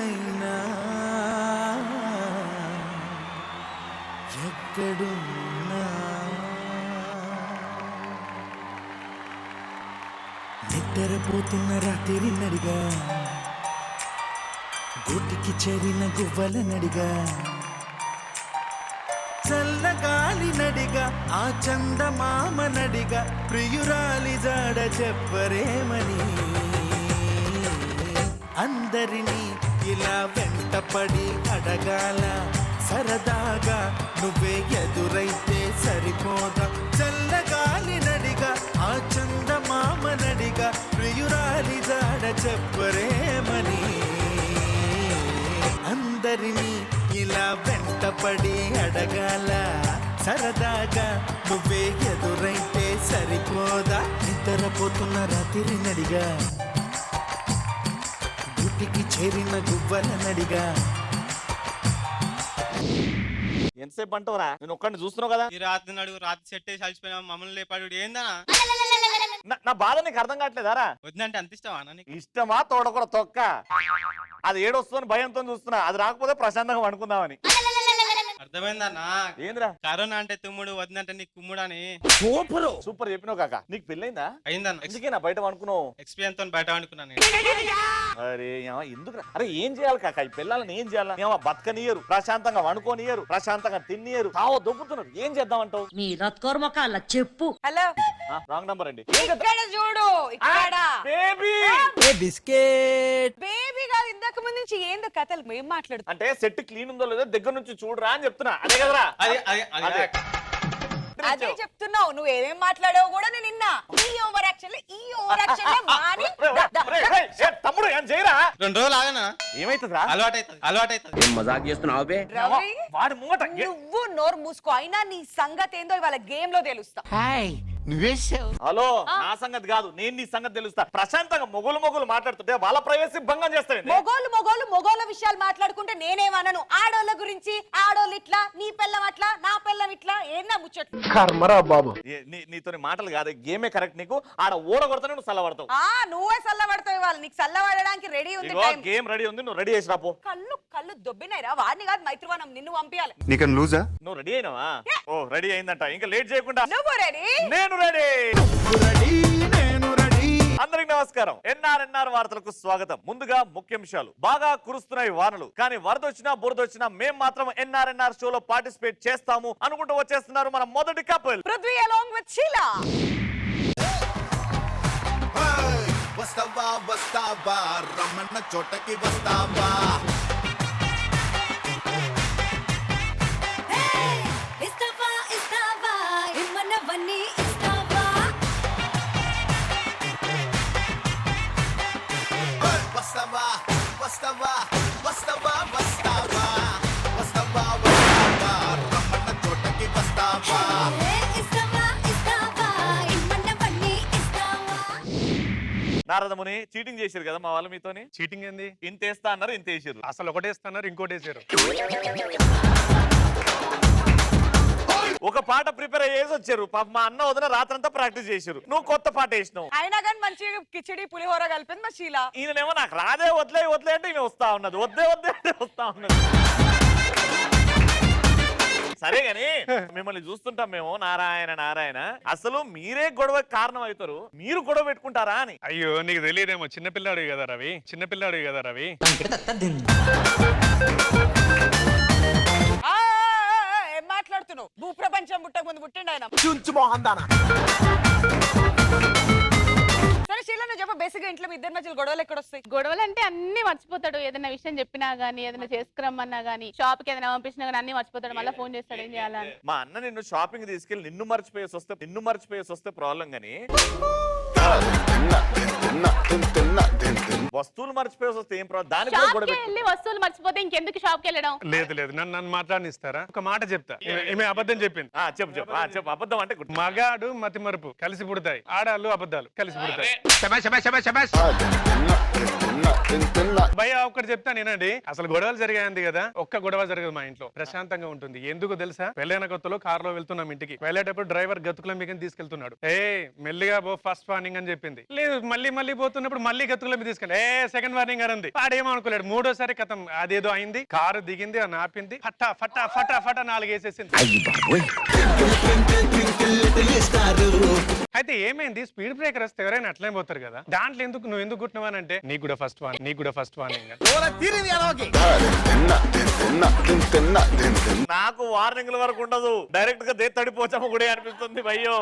దూరమైనా ఎక్కడున్నా నిద్రపోతున్న రాత్రి నడిగా గూటికి చేరిన గువ్వల నడిగా చల్లగాలి నడిగా ఆ చందమామ నడిగా ప్రియురాలి జాడ చెప్పరేమని అందరినీ ఇలా వెంటపడి అడగాల సరదాగా నువ్వే ఎదురైతే సరిపోదా చల్లగాలి నడిగా ఆ చందమామ నడిగా ప్రియురాలి జాడ చెప్పరేమని అందరినీ ఇలా వెంటపడి అడగాల సరదాగా నువ్వే ఎదురైతే సరిపోదా నిద్రపోతున్న రాత్రి నడిగా గుటికి చేరిన గువ్వల నడిగా. ఎంతసేపు అంటావురా నేను ఒక్కడిని చూస్తున్నావు కదా ఈ రాత్రి నడుగు రాత్రి సెట్ వేసి అలిసిపోయినా మమ్మల్ని లేపాడు ఏందనా నా బాధ నీకు అర్థం కావట్లేదారా వద్దంటే అంత ఇష్టమా నీకు ఇష్టమా తోడకూర తొక్క అది ఏడొస్తుందని భయంతో చూస్తున్నా అది రాకపోతే ప్రశాంతంగా పడుకుందామని అర్థమైందన్నా ఏంద్రా కరోనా అంటే తుమ్ముడు వద్దంటే నీకు కుమ్ముడు అని సూపర్ చెప్పినావు కాక నీకు పెళ్ళైందా అయిందన్న ఎందుకేనా బయట అనుకున్నావు ఎక్స్పీరియన్స్ తో బయట అనుకున్నాను అరే ఎందుకు అరే ఏం చేయాలి కాక ఈ పిల్లల్ని ఏం చేయాలి బతకనియరు ప్రశాంతంగా వండుకోనియరు ప్రశాంతంగా తిన్నియరు తావో దొబ్బుతున్నారు ఏం చేద్దామంటావు నీ రత్కోర్మకాల చెప్పు. హలో రాంగ్ నంబర్ అండి ఇక్కడ చూడు ఇక్కడ బేబీ బిస్కెట్ బేబీ కాదు ఇంతకు ముందు నుంచి ఏందో కథలు మేము మాట్లాడుతాం అంటే సెట్ క్లీన్ ఉందో లేదో దగ్గర నుంచి చూడరా అని చెప్తున్నా అదే కదరా అదే అదే చెప్తున్నావు నువ్వు ఏమేం మాట్లాడావు కూడా నేను విన్నా ఈ ఓవర్ యాక్షన్ మాని తమ్ముడు ఏం చేయరా 2 రోజులు ఆగనా ఏమైతుందిరా అలవాటైతుంది మజాక్ చేస్తున్నావు బే రవి వాడి ముంగట నువ్వు నోరు మూసుకో అయినా నీ సంగతి ఏందో ఇవాళ గేమ్ లో తెలుస్తా. హలో నా సంగతి కాదు నేను నీ సంగతి తెలుస్తా ప్రశాంతంగా మొగులు మాట్లాడుతుంటే వాళ్ళ ప్రైవసీ భంగం చేస్తాయండి మొగోళ్ళ విషయాలు మాట్లాడుకుంటే నేనేమనను ఆడోళ్ళ గురించి ఆడోళ్ళు ఇట్లా నీ పిల్లం అట్లా నా పిల్లం ఇట్లా ఏందా ముచ్చట్లు కర్మరా బాబు నీతోని మాటలు కాదు గేమే కరెక్ట్ నీకు ఆడ ఓడగొడతానే నువ్వు సల్లబడతావు నువ్వే సల్లబడతావు ఇవాళ నీకు సల్లబడడానికి రెడీ ఉంది టైం. గేమ్ రెడీ ఉంది నువ్వు రెడీ చేసి రాపో కళ్ళు దొబ్బినాయిరా వాడిని కాదు మైత్రివనం నిన్ను పంపించాలి. నీకన్ లూజా నువ్వు రెడీ అయినావా ఓ రెడీ అయిందంట ఇంకా లేట్ చేయకుండా నువ్వు రెడీ నేను రెడీ అందరికి నమస్కారం ఎన్ఆర్ఎన్ఆర్ వార్తలకు స్వాగతం. ముందుగా ముఖ్యాంశాలు. బాగా కురుస్తున్నాయి వానలు కానీ వరదొచ్చినా బురదొచ్చినా మేం మాత్రం ఎన్ఆర్ఎన్ఆర్ షోలో పార్టిసిపేట్ చేస్తాము అనుకుంటూ వచ్చేస్తున్నారు మన మొదటి couple Prithvi along with Sheela. వస్తావా రమణ చోటకి వస్తావా వస్తావా రమణ చోటకి వస్తావా. నారదముని చీటింగ్ చేశారు కదా మా వాళ్ళు మీతోని చీటింగ్ ఏంది? ఇంత వేస్తా అన్నారు ఇంత వేసారు అసలు ఒకటేస్తున్నారు ఇంకోటి వేసారు. ఒక పాట ప్రిపేర్ అయ్యేసి వచ్చారు పాప మా అన్న వదిన రాత్రంతా ప్రాక్టీస్ చేశారు నువ్వు కొత్త పాట వేసినావు అయినా కానీ మంచిగా కిచిడి పులిహోర కలిపింది మా షీలా. ఈయనేమో నాకు రాదే వదిలే అంటే ఈయన వస్తా ఉన్నది వద్దే అంటే వస్తా ఉన్నది. సరే గాని మిమ్మల్ని చూస్తుంటాం మేము నారాయణ అసలు మీరే గొడవ కారణం అవుతారు మీరు గొడవ పెట్టుకుంటారా అని. అయ్యో నీకు తెలియదేమో చిన్నపిల్లాడు కదా రవి. ఏం మాట్లాడుతున్నావు భూప్రపంచం పుట్టక ముందు పుట్టిండు ఆయన. సరే షీలా నువ్వు చెప్ప బేసిక్ గా ఇంట్లో మీ ఇద్దరి మధ్యలో గొడవలు ఎక్కడ వస్తాయి? గొడవలు అంటే అన్ని మర్చిపోతాడు. ఏదైనా విషయం చెప్పినా గానీ ఏదైనా చేసుకురమ్మన్నా గానీ షాప్ కి ఏదైనా పంపించినా గానీ అన్ని మర్చిపోతాడు. మళ్ళీ ఫోన్ చేస్తాడు ఏం చేయాలని. మా అన్న నిన్ను షాపింగ్ తీసుకెళ్లి నిన్ను మర్చిపోయేసి వస్తే ప్రాబ్లం గానీ వస్తువులు మర్చిపోయేసి వస్తే ఏం ప్రాబ్లం దానికి కూడా షాప్ గొడవ కి వెళ్ళి వస్తువులు మర్చిపోతే ఇంకెందుకు షాప్ కి వెళ్ళడం? లేదు నన్ను మాట్లాడిస్తారా? ఒక మాట చెప్తా. ఈమె అబద్ధం చెప్పింది. చెప్పు అబద్ధం అంటే మగాడు మతి మరుపు కలిసి పుడతాయి, ఆడాళ్ళు అబద్ధాలు కలిసి పుడతాయి. భయ్య ఒక్కటి చెప్తాను వినండి. అసలు గొడవలు జరిగాయంది కదా, ఒక్క గొడవ జరగదు మా ఇంట్లో, ప్రశాంతంగా ఉంటుంది. ఎందుకు తెలుసా? పెళ్ళైన కొత్తలో కారులో వెళ్తున్నాం ఇంటికి, వెళ్ళేటప్పుడు డ్రైవర్ గతుకుల మీద తీసుకెళ్తున్నాడు. మెల్లిగా పో, ఫస్ట్ వార్నింగ్ అని చెప్పింది. లేదు మళ్ళీ పోతున్నప్పుడు మళ్ళీ గతుకుల మీద తీసుకెళ్ళి సెకండ్ వార్నింగ్ అని వాడేమనుకోలేడు. మూడోసారి కథం అదేదో అయింది, కారు దిగింది, అని ఆపింది, ఫటా ఫటా ఫటా ఫటా 4 వేసేసింది. అయితే ఏమైంది, స్పీడ్ బ్రేకర్ వస్తే ఎవరైనా అట్లే పోతారు కదా, దాంట్లో నువ్వు ఎందుకు కుట్టినవానంటే నీకు కూడా ఫస్ట్ వార్నింగ్. నాకు వార్నింగ్ల వరకు ఉండదు, డైరెక్ట్ గా తడిపోచమ్మ కూడా అనిపిస్తుంది భయ్యో.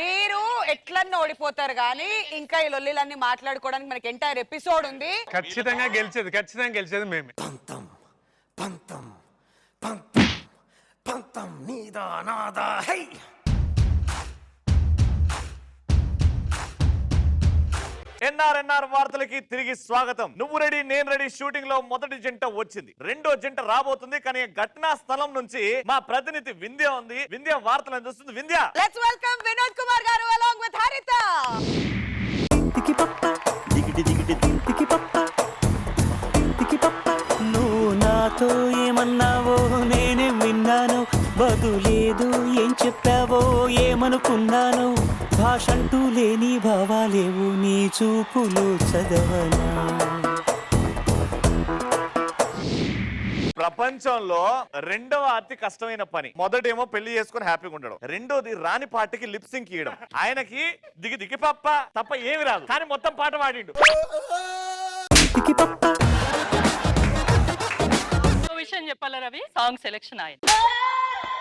మీరు ఎట్లన్నా ఓడిపోతారు కానీ ఇంకా ఈ లొల్లిలన్నీ మాట్లాడుకోవడానికి మనకి ఎంటైర్ ఎపిసోడ్ ఉంది. ఖచ్చితంగా గెలిచేది మేమే. ఎన్ఆర్ఎన్ఆర్ వార్తలకి తిరిగి స్వాగతం. నువ్వు రెడీ నేను రెడీ షూటింగ్ లో మొదటి జంట వచ్చింది, రెండో జంట రాబోతుంది. కానీ ఘటనా స్థలం నుంచి మా ప్రతినిధి వింధ్య ఉంది. వింధ్య వార్తలను చూస్తుంది. వింధ్య, లెట్స్ వెల్కమ్ వినోద్ కుమార్ గారు అలాంగ్ విత్ హరిత. నువ్వు నాతో ఏమన్నావో నేనే విన్నాను, బదులేదు ఏం చెప్పావో ఏమనుకున్నాను, భాషంటూ లేని భావాలేవు నీ చూపులు చదవనా. ప్రపంచంలో రెండవ అతి కష్టమైన పని, మొదటేమో పెళ్లి చేసుకుని హ్యాపీగా ఉండడం, రెండోది రాని పాటకి లిప్ సింక్ ఇయడం. ఆయనకి దిగి పప్ప తప్ప ఏమి రాదు, కానీ మొత్తం పాట పాడిండు. విషయం చెప్పాలా రవి, సాంగ్ సెలెక్షన్ ఆయన.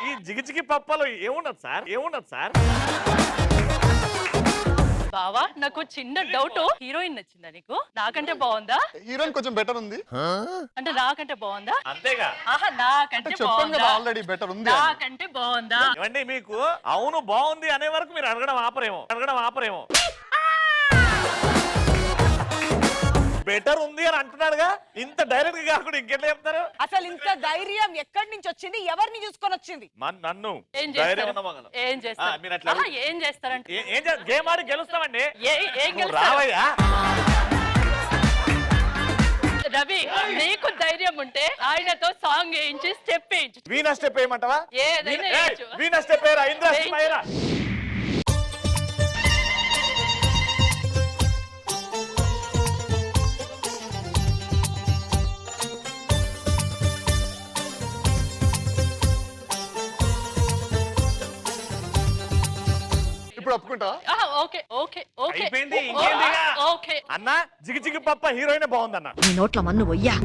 ఈ జిగిజిగి పప్పలో ఏమున్నది సార్? బావా నాకు చిన్న డౌట్, హీరోయిన్ నచ్చిందా నీకు? నాకంటే బాగుందా? హీరోయిన్ కొంచెం బెటర్ ఉంది. అంటే నాకంటే బాగుందా? అంతేగా. ఆహా, నాకంటే బాగుందా? ఆల్రెడీ బెటర్ ఉంది. నాకంటే బాగుందా? ఏమండి, మీకు అవును బాగుంది అనే వరకు మీరు అడగడం ఆపరేమో. బెటర్ ఉంది అని అంటున్నాడుగా, ఇంత డైరెక్ట్ గా కాకుండా ఇంకెట్లా చెప్తారు? అసలు ఇంత ధైర్యం ఎక్కడి నుంచి వచ్చింది, ఎవరిని చూసుకొని వచ్చింది? నన్ను ఏం ధైర్యం చేస్తారు? ఉన్న మగను. ఏం చేస్తారు? మీరు అట్లా ఆహా, ఏం చేస్తారంటే గేమ్ ఆడి గెలుస్తామండి. ఏం నువ్వు గెలుస్తారు? రావయ్యా. రవి, నీకు ధైర్యం ఉంటే ఆయనతో సాంగ్ వేయించి స్టెప్ వేయించు. వీణ స్టెప్ వేయమంటావా? ఏదైనా వేయించు. వీణ స్టెప్ వేయరా, ఇంద్ర స్టెప్ వేయరా. ఇప్పుడు ఒప్పుకుంటా? ఆహా, ఓకే ఓకే ఓకే అయిపోయింది, ఇంకేందిగా? ఓకే. అన్న జిగిజిగి పప్ప హీరోయిన్ బాగుందన్న. నీ నోట్ల మన్ను వయ్యా.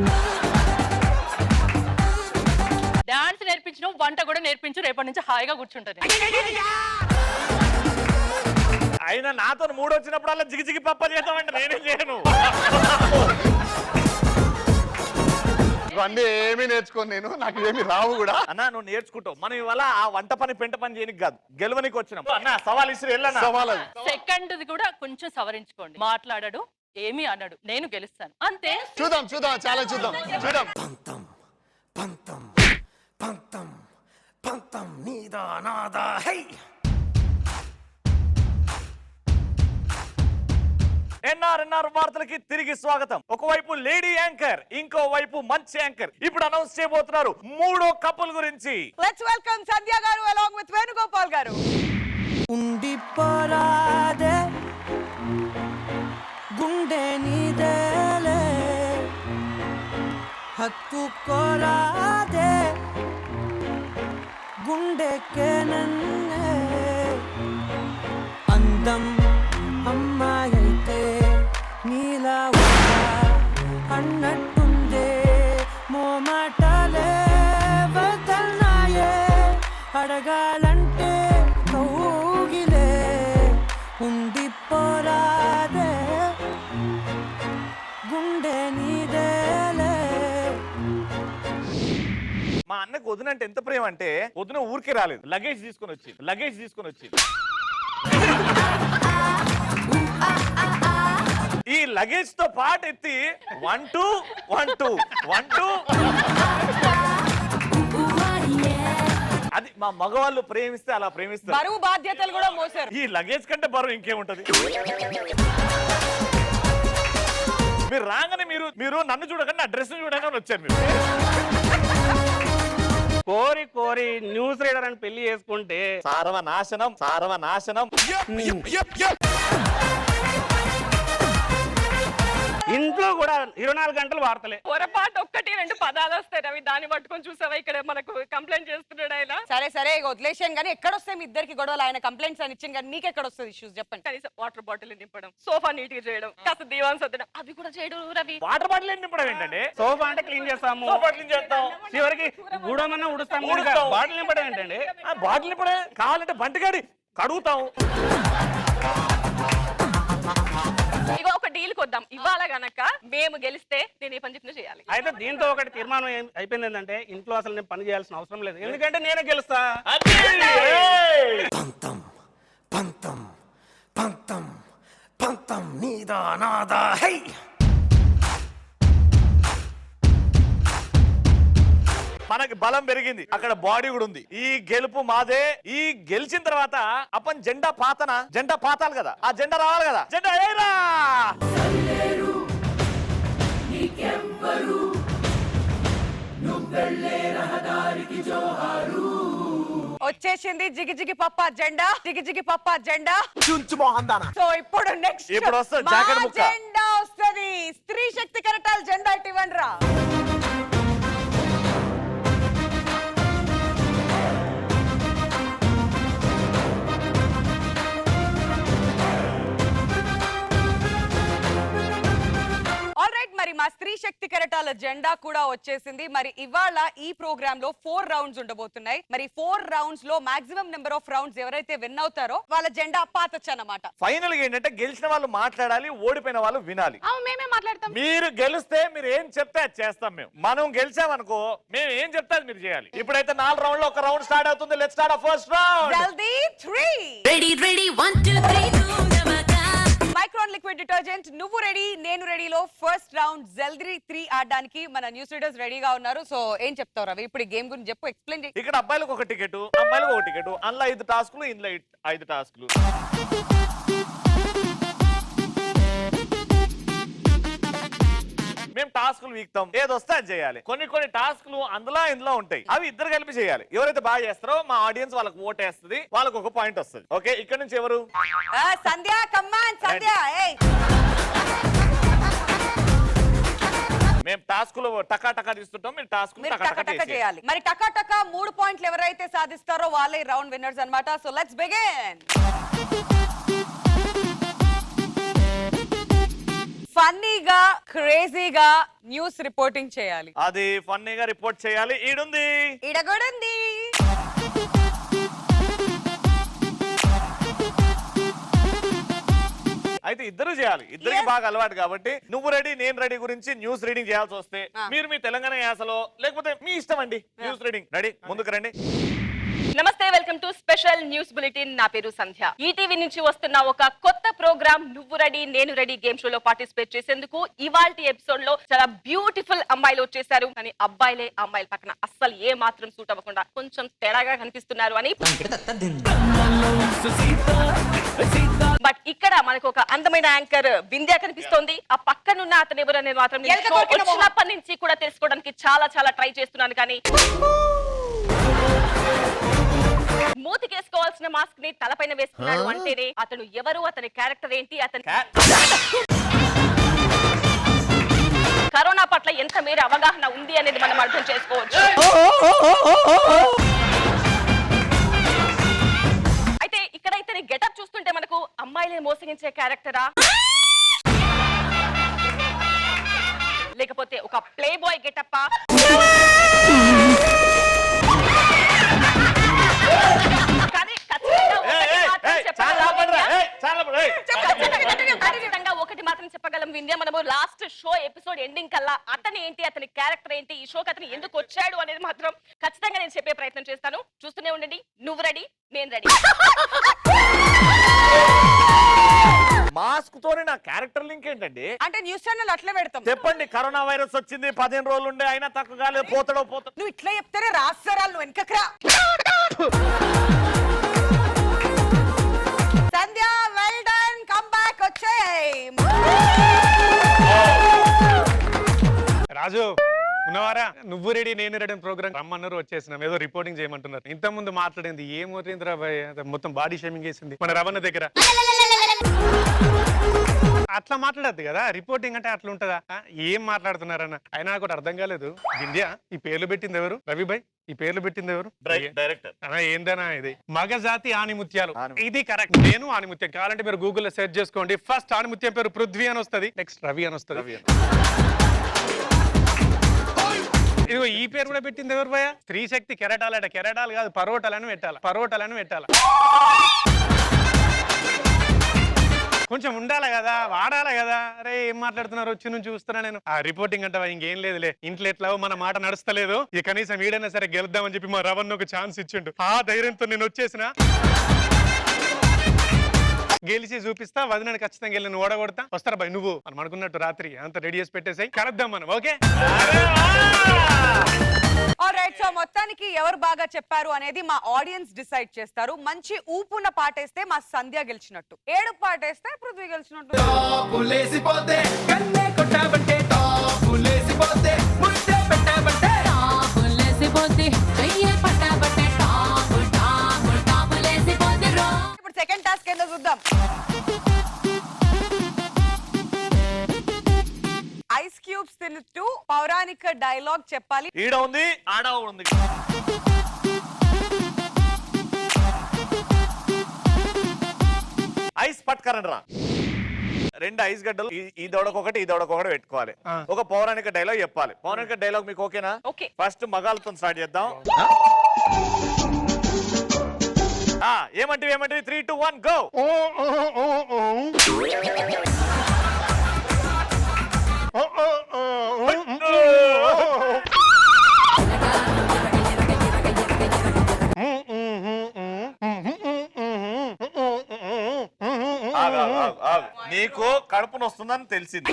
డాన్స్ నేర్పించు, వంట కూడా నేర్పించు, రేపటి నుంచి హాయిగా కూర్చుంటది. అయినా నాతో మూడు వచ్చినప్పుడల్లా జిగిజిగి పప్ప చేద్దామంటే నేనేం చేయను. ఇవన్నీ ఏమీ నేర్చుకోను నేను, నాకు ఏమి రావు కూడా. అన్న నువ్వు నేర్చుకుంటావు, మనం ఇవాళ ఆ వంట పని పెంట పని చేయనికి కాదు, గెలవనికి వచ్చినాం. అన్న సవాల్ ఇసురు వెళ్ళన్నా. సవాల్ అది. సెకండ్ కూడా కొంచెం సవరించుకోండి. మాట్లాడడు, ఏమీ అన్నాడు, నేను గెలుస్తాను అంతే. చూద్దాం చాలా చూద్దాం. ఎన్ఆర్ఎన్ఆర్ వార్తలకి తిరిగి స్వాగతం. ఒకవైపు లేడీ యాంకర్, ఇంకో వైపు మంచి యాంకర్. ఇప్పుడు అనౌన్స్ చేయబోతున్నారు మూడో కపుల్ గురించి. లెట్స్ వెల్కమ్ సంధ్య గారు అలాంగ్ విత్ వేణుగోపాల్ గారు. ఉండిపోరాదే గుండె నీదేలే, హక్కు కోరాదే గుండెకే నన్నే, అందం అమ్మాయైతే నీలా అన్నట్టుందే, మోమాటలే వదల్నాయే, అడగాలంటే కౌగిలే, ఉండిపోరాదే గుండె నీదేలే. మా అన్నకు వదిన అంటే ఎంత ప్రేమ అంటే, వదిన ఊరికే రాలేదు, లగేజ్ తీసుకొని వచ్చింది. ఈ లగేజ్ తో పాటు ఎత్తి 1 2 1 2 1 2 అది మా మగవాళ్ళు ప్రేమిస్తే అలా ప్రేమిస్తారు. బరువు బాధ్యతలు కూడా మోసారు. ఈ లగేజ్ కంటే బరువు ఇంకేముంటది? మీరు రాగానే మీరు నన్ను చూడకండి, నా డ్రెస్ చూడగానే వచ్చారు మీరు. కోరి న్యూస్ రీడర్ అని పెళ్లి చేసుకుంటే సార్వనాశనం. ఇంట్లో కూడా 24 గంటలు వార్తలే. పొరపాటు 1-2 పదాలు వస్తాయి రవి, దాన్ని పట్టుకొని చూసావా ఇక్కడ మనకు కంప్లైంట్ చేస్తున్నాడు ఆయన. సరే ఇక వదిలేసాను కానీ ఎక్కడొస్తాయి మీ ఇద్దరికి గొడవలు? ఆయన కంప్లైంట్స్ అని ఇచ్చింది కానీ నీకు ఎక్కడ వస్తుంది ఇష్యూస్ చెప్పండి. కనీసం వాటర్ బాటిల్ నింపడం, సోఫా నీట్ గా చేయడం, కాస్త దీవాన్ సర్దడం, అవి కూడా చేయడు రవి. వాటర్ బాటిల్ నింపడం ఏంటండి? సోఫా అంటే క్లీన్ చేస్తాము, సోఫా క్లీన్ చేస్తాం, చివరికి ఊడమన్నా ఉడుస్తాము. బాటిల్ నింపడం ఏంటండి? బాటిల్ నింపడే కావాలంటే బంటిగాడి కడుగుతాం. ఇగో ఒక డీల్ కొద్దాం, ఇవాళ గనక మేము గెలిస్తే నేను ఈ పని చెప్పిన చేయాలి. అయితే దీంతో ఒకటి తీర్మానం అయిపోయింది ఏంటంటే, ఇంట్లో అసలు నేను పని చేయాల్సిన అవసరం లేదు, ఎందుకంటే నేనే గెలుస్తా. పంతం పంతం పంతం పంతం నీదా నాదా హై. మనకి బలం పెరిగింది, అక్కడ బాడీ కూడా ఉంది. ఈ గెలుపు మాదే. ఈ గెలిచిన తర్వాత అప్పని జెండా పాతాలి కదా, ఆ జెండా రావాలి కదా. జెండా ఏరా వచ్చేసింది జిగి పప్ప జెండా. సో ఇప్పుడు నెక్స్ట్ ఇప్పుడు వస్తుంది జాకెట్ ముక్క. జెండా వస్తుంది. స్త్రీ శక్తి కరటాల జెండా ఇటు ఇవ్వండి రా. మరి మా స్త్రీ శక్తి కెరటాల జెండా కూడా వచ్చేసింది. మరి ఇవాళ ఈ ప్రోగ్రామ్ లో 4 రౌండ్స్ ఉండబోతున్నాయి. మరి 4 రౌండ్స్ లో మాక్సిమం నెంబర్ ఆఫ్ రౌండ్స్ ఎవరైతే విన్ అవుతారో వాళ్ళ జెండా పాతొచ్చు అన్నమాట. ఫైనల్ గా ఏంటంటే గెలిచిన వాళ్ళు మాట్లాడాలి, ఓడిపోయిన వాళ్ళు వినాలి. మేమే మాట్లాడతాం. మీరు గెలిస్తే మీరు ఏం చెప్తే అది చేస్తాం మేము. మనం గెలిచామనుకో మేము ఏం చెప్తే అది మీరు చేయాలి. ఇప్పుడైతే 4 రౌండ్ లో ఒక రౌండ్ స్టార్ట్ అవుతుంది. Let's start first round. జల్దీ 3 రెడీ 1 2 3 మైక్రోన్ లిక్విడ్ డిటర్జెంట్ నువ్వు రెడీ నేను రెడీలో ఫస్ట్ రౌండ్ జల్దీ 3 ఆడడానికి మన న్యూస్ రీడర్స్ రెడీగా ఉన్నారు. సో ఏం చెప్తావు రవి? ఇప్పుడు ఈ గేమ్ గురించి చెప్పు, ఎక్స్ప్లెయిన్ చేయి. ఇక్కడ అబ్బాయిలకు ఒక టికెట్, అమ్మాయిలకు ఒక టికెట్. అందులో 5 టాస్కులు, ఇందులో 5 టాస్కులు. మేము టాస్కులు వీక్తాం, ఏదొస్తే అది చేయాలి. కొన్ని టాస్కులు అందులో ఇందులో ఉంటాయి, అవి ఇద్దరు కలిపి చేయాలి. ఎవరైతే బాగా చేస్తారో మా ఆడియన్స్ వాళ్ళకి ఓట్ వేస్తుంది, వాళ్ళకి ఒక పాయింట్ వస్తుంది. ఓకే, ఇక్కడ నుంచి ఎవరు? సంధ్య కమ్మాన్ సంధ్య. మేము టాస్కులు టకా తీస్తుంటాం, మీరు టాస్కులు టకా చేయాలి. మరి టకా 3 పాయింట్లు ఎవరైతే సాధిస్తారో వాళ్ళే రౌండ్ విన్నర్స్ అన్నమాట. So let's begin. ఫన్నీగా క్రేజీగా న్యూస్ రిపోర్టింగ్ చేయాలి. అది ఫన్నీగా రిపోర్ట్ చేయాలి. ఈడుంది, ఈడగొడుంది. అయితే ఇద్దరు చేయాలి. ఇద్దరికి బాగా అలవాటు కాబట్టి నువ్వు రెడీ నేను రెడీ గురించి న్యూస్ రీడింగ్ చేయాల్సి వస్తే మీరు మీ తెలంగాణ యాసలో లేకపోతే మీ ఇష్టం అండి. న్యూస్ రీడింగ్ రెడీ, ముందుకు రండి. నమస్తే, welcome to special news bulletin. నా పేరు సంధ్య. ఈటీవీ నుంచి వస్తున్న ఒక కొత్త ప్రోగ్రామ్ నువ్వు రెడీ నేను రెడీ గేమ్ షో లో పార్టిసిపేట్ చేసేందుకు ఇవాల్టి ఎపిసోడ్ లో చాలా బ్యూటిఫుల్ అమ్మాయిలు వచ్చేసారు. కానీ అబ్బాయిలే అమ్మాయిల పక్కన అస్సలు ఏ మాత్రం సూట్ అవ్వకుండా కొంచెం తేడాగా కనిపిస్తున్నారు అని. బట్ ఇక్కడ మనకు ఒక అందమైన యాంకర్ వింధ్య కనిపిస్తోంది. ఆ పక్కనున్న అతను ఎవరు అనేది మాత్రం వచ్చినప్పటి నుంచి కూడా తెలుసుకోవడానికి చాలా ట్రై చేస్తున్నాను. కానీ మూతికేసుకోవాల్సిన మాస్క్ ని తలపైన వేసుకున్నాడు అంటేనే అతను ఎవరు, అతని క్యారెక్టర్ ఏంటి, అతని కరోనా పట్ల ఎంత మేర అవగాహన ఉంది అనేది మనం అర్థం చేసుకోవచ్చు. అయితే ఇక్కడైతే గెటప్ చూస్తుంటే మనకు అమ్మాయిలే మోసగించే క్యారెక్టరా, లేకపోతే ఒక ప్లే బాయ్ గెటప్పా? ఖచ్చితంగా ఒకటి మాత్రం చెప్పగలం వింధ్య, మనము లాస్ట్ షో ఎపిసోడ్ ఎండింగ్ కల్లా అతని ఏంటి, అతని క్యారెక్టర్ ఏంటి, ఈ షోకి అతను ఎందుకు వచ్చాడు అనేది మాత్రం ఖచ్చితంగా నేను చెప్పే ప్రయత్నం చేస్తాను. చూస్తూనే ఉండండి. నువ్వు రెడీ నేను రెడీ. మాస్క్ తోనే నా క్యారెక్టర్ లింక్ ఏంటండి? అంటే న్యూస్ ఛానల్ అట్లా పెడతాం. చెప్పండి, కరోనా వైరస్ వచ్చింది 15 రోజులు ఉండే అయినా తక్కువ కాలేదు, పోతాడు. నువ్వు ఇట్లా చెప్తారే రాస్తారా, నువ్వు వెనకరా. సంధ్య వెల్ డన్, కమ్ బ్యాక్ వచ్చేయ్. రాజు ఉన్నవారా? నువ్వు రెడీ నేను రెడీ ప్రోగ్రామ్ రమ్మన్నారు, వచ్చేసినాం. ఏదో రిపోర్టింగ్ చేయమంటున్నారు. ఇంత ముందు మాట్లాడింది ఏం అవుతుందిరా భయ్, మొత్తం బాడీ షేమింగ్ చేసింది మన రవణ దగ్గర. అట్లా మాట్లాడద్దు కదా, రిపోర్టింగ్ అంటే అట్లా ఉంటదా? ఏం మాట్లాడుతున్నారన్న? అయినా నాకు అర్థం కాలేదు. వింధ్య, ఈ పేర్లు పెట్టింది ఎవరు? రవిభాయ్, ఈ పేర్లు పెట్టింది ఎవరు? డైరెక్టర్. ఏందనా ఇది? మగజాతి ఆణిముత్యాలు, ఇది కరెక్ట్. నేను ఆణిముత్యం కావాలంటే మీరు గూగుల్లో సెర్చ్ చేసుకోండి. ఫస్ట్ ఆణిముత్యం పేరు పృథ్వీ అని వస్తుంది, నెక్స్ట్ రవి అని వస్తుంది. ఇదిగో ఈ పేరు కూడా పెట్టింది ఎవరు భయ? స్త్రీ శక్తి కెరటాలట. కెరటాలు కాదు, పరోటాలను పెట్టాలి, పరోటాలను పెట్టాలి. కొంచెం ఉండాలి కదా, వాడాలి కదా. అరే ఏం మాట్లాడుతున్నారు? వచ్చి నుంచి చూస్తున్నా నేను. ఆ రిపోర్టింగ్ అంటావా? ఇంకేం లేదులే, ఇంట్లో ఎట్లా మన మాట నడుస్తలేదు. ఇక కనీసం వీడైనా సరే గెలుద్దామని చెప్పి మా రవణ్ ఒక ఛాన్స్ ఇచ్చిండు. ఆ ధైర్యంతో నేను వచ్చేసిన. గెలిచి చూపిస్తా, వదినని ఖచ్చితంగా వెళ్ళి నువ్వు ఓడగొడతా. వస్తారా బాయ్? నువ్వు మనం అనుకున్నట్టు రాత్రి అంత రెడీ చేసి పెట్టేసాయి, కలుద్దాం మనం. ఓకే ఆల్రైట్, సో మొత్తానికి ఎవరు బాగా చెప్పారు అనేది మా ఆడియన్స్ డిసైడ్ చేస్తారు. మంచి ఊపున్న పాటేస్తే మా సంధ్య గెలిచినట్టు, ఏడు పాటేస్తే పృథ్వీ గెలిచినట్టు. టాపులేసిపోతే కన్నే కొట్టాబంటే టాపులేసిపోతే ముద్దే పెట్టాబంటే ఇప్పుడు సెకండ్ టాస్క్ ఏందో చూద్దాం. ఐస్ క్యూబ్స్ తింటూ పౌరాణిక డైలాగ్ చెప్పాలి. ఈడ ఉంది, ఆడ ఉంది. ఐస్ పట్టుకరండి రా. 2 ఐస్ గడ్డలు, ఈ దొడకొకటి ఈ దొడకొకటి పెట్టుకోవాలి. ఒక పౌరాణిక డైలాగ్ చెప్పాలి. పౌరాణిక డైలాగ్ మీకు ఓకేనా? ఓకే. ఫస్ట్ మగాళ్ళతో స్టార్ట్ చేద్దాం. ఏమంటివి ఏమంటివి? 3, 2, 1 గో. నీకు కడుపు నొస్తుందని తెలిసింది.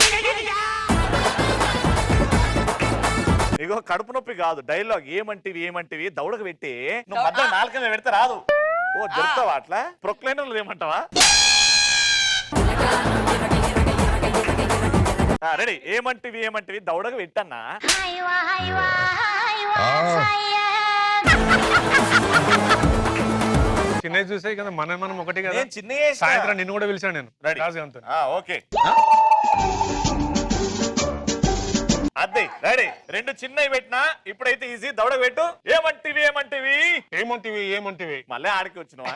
ఇగో కడుపు నొప్పి కాదు, డైలాగ్. ఏమంటివి ఏమంటివి దౌడకు పెట్టి నువ్వు మధ్య 4 కింద పెడితే రాదు. ఓ దొరుకుతావా అట్లా? ప్రొక్లైనర్లు ఏమంటావా? రెడీ. ఏమంటివి ఏమంటివి దౌడకు పెట్టన్నా. చిన్నది చూసాయి కదా, మనం ఒకటి కదా. నేను చిన్నగా సాయంత్రం నిన్ను కూడా పిలిచాను నేను. ఓకే అదే రెడీ. 2 చిన్నవి పెట్టినా, ఇప్పుడైతే ఈజీ. దౌడకు పెట్టు. ఏమంటివి ఏమంటివి ఏమంటివి ఏమంటివి. మళ్ళీ ఆడికి వచ్చినవా?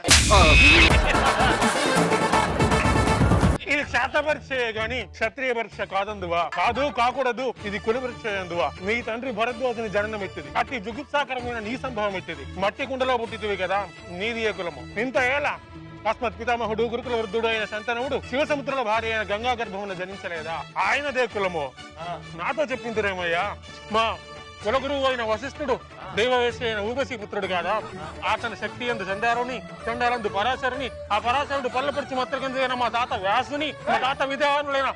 ఇది శాత పరీక్ష గాని క్షత్రియ పరీక్ష కాదందువా. కాదు కాకూడదు, ఇది కుల పరీక్ష అందువా. మీ తండ్రి భరద్వాజుని జననం ఎత్తిది, అట్టి జుగుప్సాకరమైన నీ సంభవం ఎత్తిది. మట్టి కుండలో పుట్టితివి కదా, నీది ఏ కులము? ఇంత ఏలా అస్మత్ పితామహుడు గురుకుల వృద్ధుడు అయిన శంతనుడు శివసముద్రంలో భార్య అయిన గంగా గర్భంలో జనించలేదా? ఆయనదే కులము. నాతో చెప్పిందిరేమయ్యా. మా కులగురువు అయిన వశిష్ఠుడు దేవవేశి అయిన ఊర్వశీ పుత్రుడు కాదా? అతని శక్తి ఎందు చండారుని, చండాలందు పరాశరుని, ఆ పరాశరుడు పల్లపరిచి మత్రగంధైన మా తాత వ్యాసుని, మా తాత విధానులైన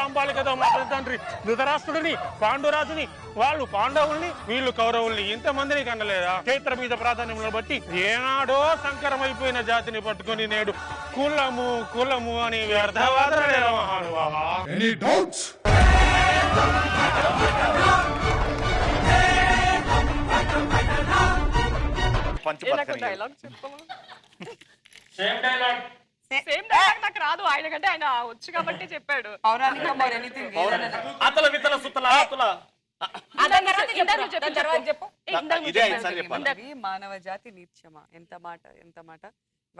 అంబాలి కదా మా తండ్రి ధృతరాష్ట్రుడిని, పాండురాజుని, వాళ్ళు పాండవుల్ని, వీళ్ళు కౌరవుల్ని, ఇంతమందిని కనలేదా? చైత్ర మీద ప్రాధాన్యములను బట్టి ఏనాడో సంకరమైపోయిన జాతిని పట్టుకుని నేడు కులము కులము అని వ్యర్థవాదన మహానుభావా. సేమ్ డైలాగ్ నాకు రాదు, ఆయన కంటే ఆయన వచ్చు కాబట్టి చెప్పాడు. పౌరాణిక మరి ఎనీథింగ్ అతల వితల సుతల ఆతుల. మానవ జాతి నీత్యమా. ఎంత మాట ఎంత మాట.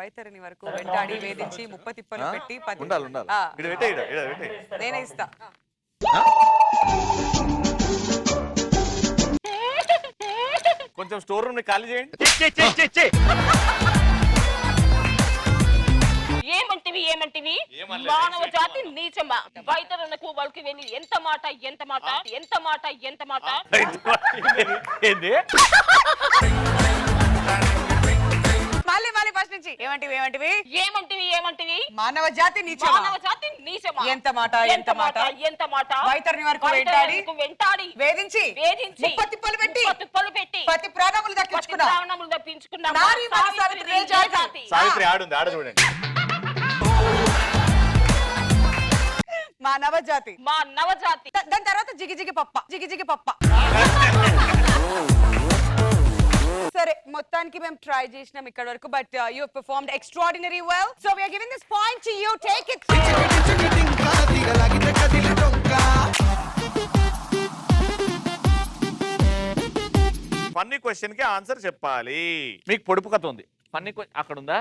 వైతరిని వరకు వెంటాడి వేధించి 30 తిప్పలు పెట్టి నేనే ఇస్తా. కొంచెం స్టోర్ రూమ్ ని ఖాళీ చేయండి. ఏమంటివి ఏమంటివి? మానవ జాతి నీచమా. వైతరులకు వాళ్ళకి వెళ్ళి ఎంత మాట ఎంత మాట ఎంత మాట ఎంత మాట. ఏంది? మళ్ళీ ఫస్ట్ నుంచి. ఏమంటివి ఏమంటివి ఏమంటివి ఏమంటివి? మానవ జాతి నీచమా. మానవ జాతి నీచమా. ఎంత మాట ఎంత మాట ఎంత మాట. వైతరిని వరకు వెంటాడి వేధించి 30 తిప్పలు పెట్టి పతి ప్రాణములు దక్కించుకున్నా. నిరూపించుకున్నాం నారీ వారి సావిత్రి రే జాతి. సావిత్రి ఆడుంది, ఆడ చూడండి. మా నవజాతి. మా నవజాతి. దాని తర్వాత జిగి జిగి పప్ప, జిగి జిగి పప్ప. సరే, మొత్తానికి మేము ట్రై చేసినాం ఇక్కడ వరకు, but you performed extraordinary well, so we are giving this point to you. Take it. Funny question కి ఆన్సర్ చెప్పాలి. మీకు పొడుపు కథ ఉంది. ఫన్నీ అక్కడ ఉందా?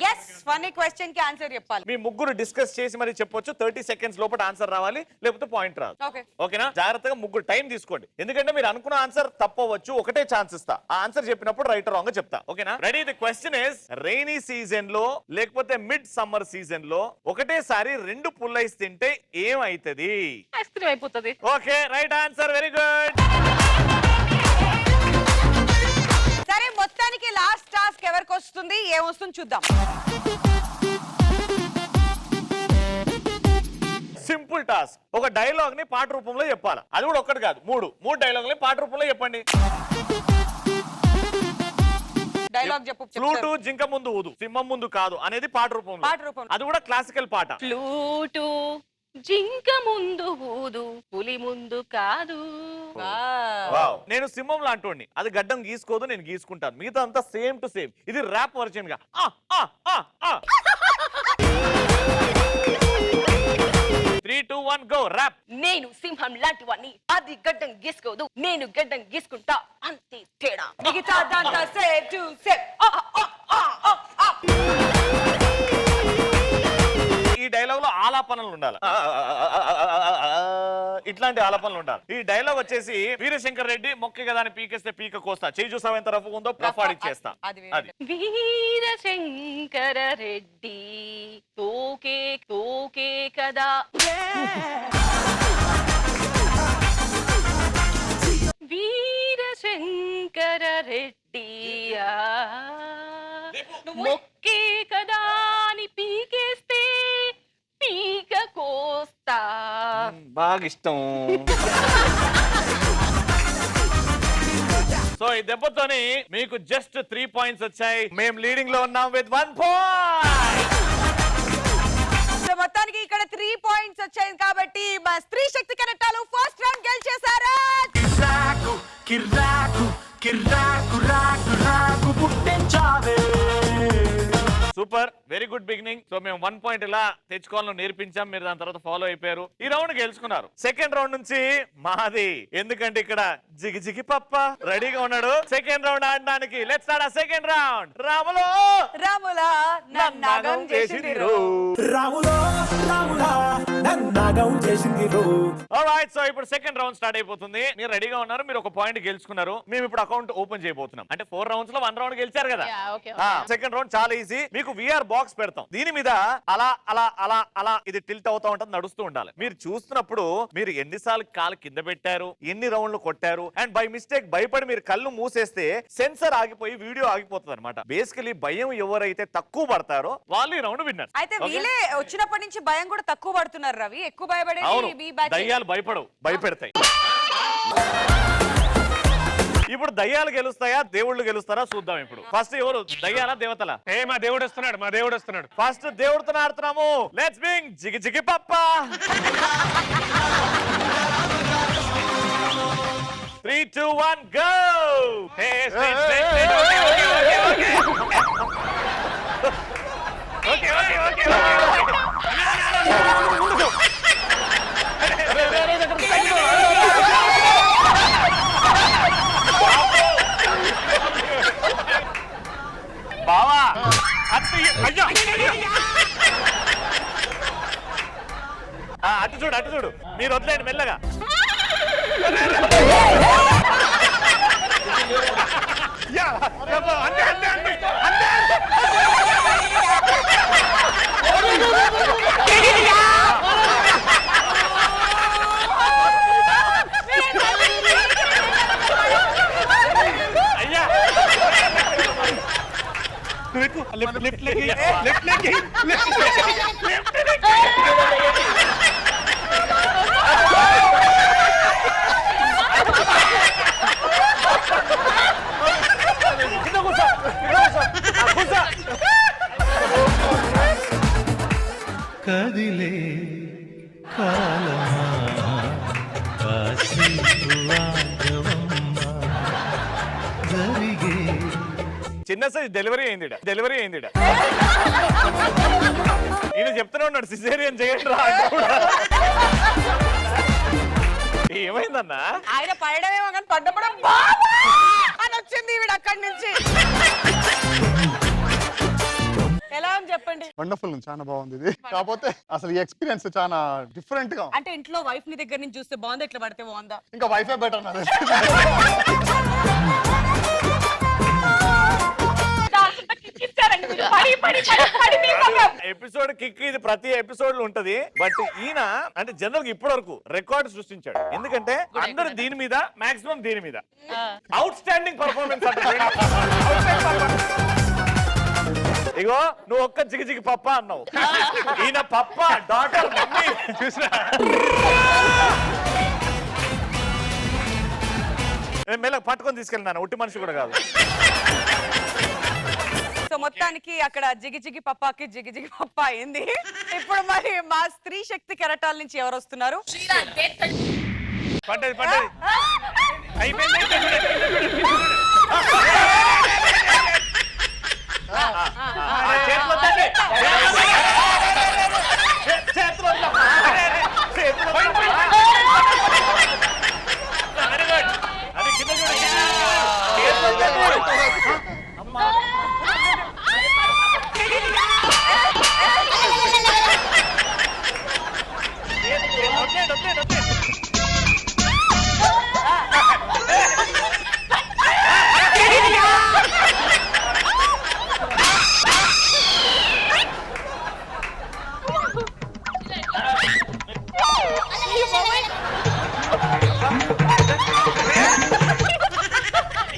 yes, ఫన్నీ క్వశ్చన్ కి ఆన్సర్ చెప్పాలి. మీ ముగ్గురు డిస్కస్ చేసి మరి చెప్పొచ్చు. 30 సెకండ్స్ లోపల ఆన్సర్ రావాలి, లేకపోతే పాయింట్ రాదు. ఓకే, ఓకేనా? జాగ్రత్తగా ముగ్గురు టైం తీసుకోండి, ఎందుకంటే మీరు అనుకున్న ఆన్సర్ తప్పవచ్చు. ఒకటే ఛాన్స్ ఇస్తా, ఆ ఆన్సర్ చెప్పినప్పుడు రైట్ రాంగ్ చెప్తా. ఓకేనా? Ready? The question is, rainy season లో లేకపోతే మిడ్ సమ్మర్ సీజన్ లో ఒకటేసారి 2 పుల్లైస్ తింటే ఏమైతది? ఐస్ క్రీమ్ అయిపోతుంది. Okay, right answer. Very good. సరే, మొత్తానికి లాస్ట్ టాస్క్ ఎవరికి వస్తుంది, ఏమొస్తుంది చూద్దాం. Simple task. ఒక డైలాగ్ ని పాట రూపంలో చెప్పాలి. అది కూడా ఒక్కటి కాదు, మూడు డైలాగ్ పాట రూపంలో చెప్పండి. డైలాగ్ చెప్పు. ఫ్లూటు జింక ముందు ఊదు, సింహం ముందు కాదు అనేది పాట రూపంలో. అది కూడా క్లాసికల్ పాట. ఫ్లూటు జింక ముందు ఊదు, పులి ముందు కాదు. వావ్. నేను సింహం లాంటి అది గడ్డం గీసుకోదు, నేను గీసుకుంటాను. మిగతా అంతా సేమ్ టు సేమ్. ఇది ర్యాప్ వర్షన్ గా. 3, 2, 1 గో. ర్యాప్. నేను సింహం లాంటి వాణ్ణి, అది గడ్డం గీసుకోదు, నేను గడ్డం గీసుకుంటా, అంతే తేడా. మిగతా దాంతా సేమ్ టు సేమ్. ఈ డైలాగ్ లో ఆలాపనలు ఉండాలి, ఇట్లాంటి ఆలాపనలు ఉండాలి. ఈ డైలాగ్ వచ్చేసి, వీరశంకర్ రెడ్డి మొక్క కదా అని పీకేస్తే పీక కోస్తా, చేయి చూసావు ఎంత రఫ్ ఉందో, ప్రఫాడిచ్చేస్తా. అది వీరశంకర రెడ్డి తోకే తోకే కదా, వీరశంకర రెడ్డి మొక్కే కదా అని పీకేస్తే పీక కోస్తా. బాగా ఇష్టం. సో ఈ దెబ్బతోని మీకు జస్ట్ 3 పాయింట్స్ వచ్చాయి. మేము లీడింగ్ లో ఉన్నాం విత్ 1 పాయింట్. మొత్తానికి ఇక్కడ 3 పాయింట్స్ వచ్చాయి కాబట్టి మా స్త్రీ శక్తి కెరటాలు ఫస్ట్ రౌండ్ గెలిచేశారు. కిర్రాకు కిర్రాకు కిర్రాకు రాకు రాకు పుట్టించావే. Super, very good beginning. So మేము 1 పాయింట్ ఇలా తెచ్చుకోవాలని నేర్పించాం, మీరు దాని తర్వాత ఫాలో అయిపోయారు. ఈ రౌండ్ గెలుచుకున్నారు. సెకండ్ రౌండ్ నుంచి మాది, ఎందుకంటే ఇక్కడ జిగి జిగి పప్ప రెడీగా ఉన్నాడు సెకండ్ రౌండ్ ఆడడానికి. లెట్స్ స్టార్ట్ ఆ సెకండ్ రౌండ్. రాములో రాములా నన్నాగం చేసిందిరో, రాములో రాములా నన్నాగం చేసిందిరో. ఆల్రైట్, సో ఇప్పుడు సెకండ్ రౌండ్ స్టార్ట్ అయిపోతుంది. మీరు రెడీగా ఉన్నారు, మీరు ఒక పాయింట్ గెలుచుకున్నారు. మేము ఇప్పుడు అకౌంట్ ఓపెన్ చేయబోతున్నాం. అంటే 4 రౌండ్స్ లో 1 రౌండ్ గెలిచారు కదా. సెకండ్ రౌండ్ చాలా ఈజీ. మీకు విఆర్ బాక్స్ పెడతాం, దీని మీద అలా అలా అలా అలా ఇది టిల్ట్ అవుతా ఉంటుంది, నడుస్తూ ఉండాలి. మీరు చూస్తున్నప్పుడు మీరు ఎన్నిసార్లు కాలు కింద పెట్టారు, ఎన్ని రౌండ్లు కొట్టారు, అండ్ బై మిస్టేక్ భయపడి మీరు కళ్ళు మూసేస్తే సెన్సర్ ఆగిపోయి వీడియో ఆగిపోతుంది అనమాట. బేసికలీ భయం ఎవరైతే తక్కువ పడతారో వాళ్ళు ఈ రౌండ్ విన్నర్. అయితే వీళ్ళే వచ్చినప్పటి నుంచి భయం కూడా తక్కువ పడుతున్నారు రవి, ఎక్కువ భయపడేది బి బ్యాచ్. దయ్యాలు భయపడవు, భయపెడతాయి. ఇప్పుడు దయ్యాలు గెలుస్తాయా దేవుళ్ళు గెలుస్తారా చూద్దాం. ఇప్పుడు ఫస్ట్ ఎవరు, దయ్యాలా దేవతలా? మా దేవుడు వస్తున్నాడు, మా దేవుడు వస్తున్నాడు. ఫస్ట్ దేవుడితో ఆడుతున్నాము. లెట్స్ బింగ్ జిగి జిగి పప్ప. 3, 2, 1 గో. బావా అయ్యా, అటు చూడు అటు చూడు. మీరు వదిలేండి మెల్లగా. అయ్యా చిన్న సైజ్ డెలివరీ అయింది ఈయన చెప్తూనే ఉన్నాడు సిజేరియన్ చేయండి రా అంటే కూడా. ఏమైందన్నా? ఆయన పడడమేమో కానీ పడ్డప్పుడు బాబా అని వచ్చింది ఈవిడ అక్కడి నుంచి. ఎలా ఉంది చెప్పండి? వండర్ఫుల్, చాలా బాగుంది ఇది. కాకపోతే అసలు ఈ ఎక్స్పీరియన్స్ చాలా డిఫరెంట్ గా. అంటే ఇంట్లో వైఫ్ ని దగ్గర నుంచి చూస్తే బాగుందా, ఇట్లా పడితే బాగుందా? ఇంకా వైఫై బెటర్ నాది. ఎపిసోడ్ కిక్ ఇది ప్రతి ఎపిసోడ్ లో ఉంటది. బట్ ఈయన అంటే జనరల్ గా ఇప్పటి వరకు రికార్డ్ సృష్టించాడు. ఎందుకంటే అందరు దీని మీద మాక్సిమం దీని మీద అవుట్ స్టాండింగ్ పర్ఫార్మెన్స్ అంటారు. ఇగో నువ్వు ఒక్క జిగి పప్ప అన్నావు, ఈయన పప్ప డాటర్ మమ్మీ చూసినా మెల్లగా పట్టుకొని తీసుకెళ్ళినాను, ఒట్టి మనిషి కూడా కాదు. సో మొత్తానికి అక్కడ జిగి పప్పాకి జిగి పప్ప అయింది. ఇప్పుడు మరి మా స్త్రీ శక్తి కెరటాల నుంచి ఎవరు వస్తున్నారు? పడ్డది అయిపోయింది.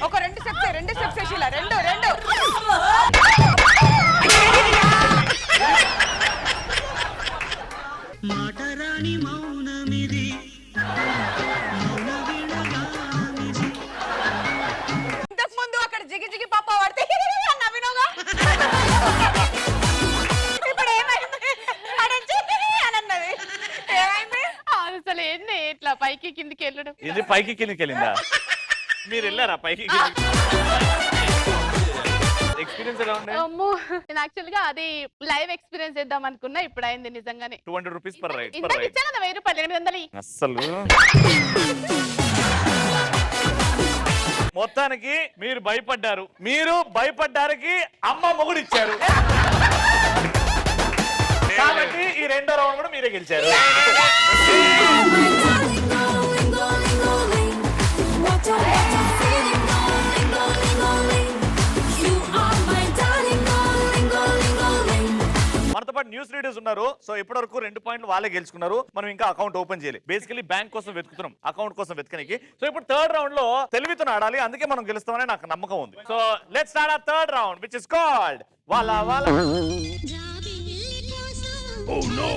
ఒక రెండు స్టెప్స్ శీలా, రెండు ఇంతకు ముందు అక్కడ జిగి పాప పడితే నవ్వినోగా. ఇప్పుడు ఏమైంది అని అన్నది. ఏమైంది అసలు ఏంది ఇట్లా పైకి కిందికి వెళ్ళడం? ఇది పైకి కిందికి వెళ్ళిందా? మీరు వెళ్ళారా పైకి? ఎక్స్పీరియన్స్ ఎలా ఉండే? అమ్మో, నేను యాక్చువల్ గా అది లైవ్ ఎక్స్పీరియన్స్ చేద్దాం అనుకున్నా. ఇప్పుడు అయింది నిజంగానే. 200 రూపీస్ పర్ రైడ్. ఇంతకు ఇచ్చాను కదా 1000 రూపాయలు, 800. అస్సలు మొత్తానికి మీరు భయపడ్డారికి అమ్మ మొగుడు ఇచ్చారు కాబట్టి ఈ రెండో రౌండ్ కూడా మీరే గెలిచారు. మనతో పాటు న్యూస్ రీడర్స్ ఉన్నారు. సో ఇప్పటి వరకు 2 పాయింట్లు వాళ్ళే గెలుచుకున్నారు. మనం ఇంకా అకౌంట్ ఓపెన్ చేయలేదు. బేసికలీ బ్యాంక్ కోసం వెతుకుతున్నాం, అకౌంట్ కోసం వెతకనికి. సో ఇప్పుడు థర్డ్ రౌండ్ లో తెలివితో ఆడాలి, అందుకే మనం గెలుస్తామని నాకు నమ్మకం ఉంది. సో లెట్స్ స్టార్ట్ ఆ third round which is called వాలా వాలా. Oh no!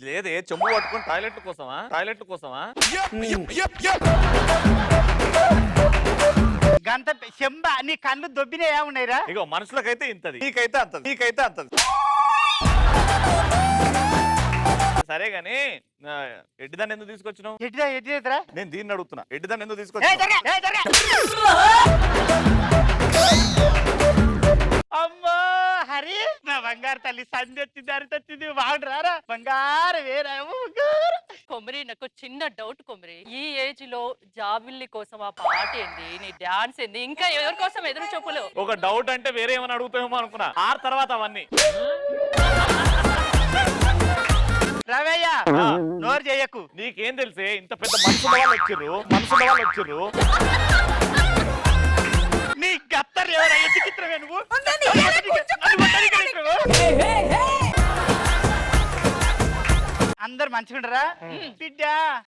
లేదే చెంబు పట్టుకొని టాయిలెట్ కోసమా? గంత చెంబ నీ కళ్ళు దొబ్బినే ఏమున్నాయిరా? ఇగో మనుషులకైతే ఇంతది, నీకైతే అంతది. సరే గానీ ఎడ్డిదాన్ని ఎందుకు తీసుకొచ్చినావు? ఎడ్డిరా నేను దీన్ని అడుగుతున్నా, ఎడ్డిదాన్ని ఎందుకు తీసుకొచ్చిన? అమ్మో హరి, నా బంగారు తల్లి సంధి వచ్చింది, అరితొచ్చింది, బాగుంటారా బంగారు వేరేమో బంగారు. కొమరి, నాకు చిన్న డౌట్ కొమరి, ఈ ఏజ్ లో జాబిల్లి కోసం ఆ పాట ఏంది, నీ డాన్స్ ఏంది, ఇంకా ఎవరి కోసం ఎదురు చూపులు? ఒక డౌట్ అంటే వేరే ఏమైనా అడుగుతామేమో అనుకున్నా. తర్వాత అవన్నీ రవయ్య నోరు చేయకు. నీకేం తెలిసే? ఇంత పెద్ద మనసుల వాళ్ళు వచ్చిర్రు. నీ గత్తర్ ఎవరయ్యా? చిత్రమే నువ్వు. అందరు మంచిగుండరా బిడ్డ?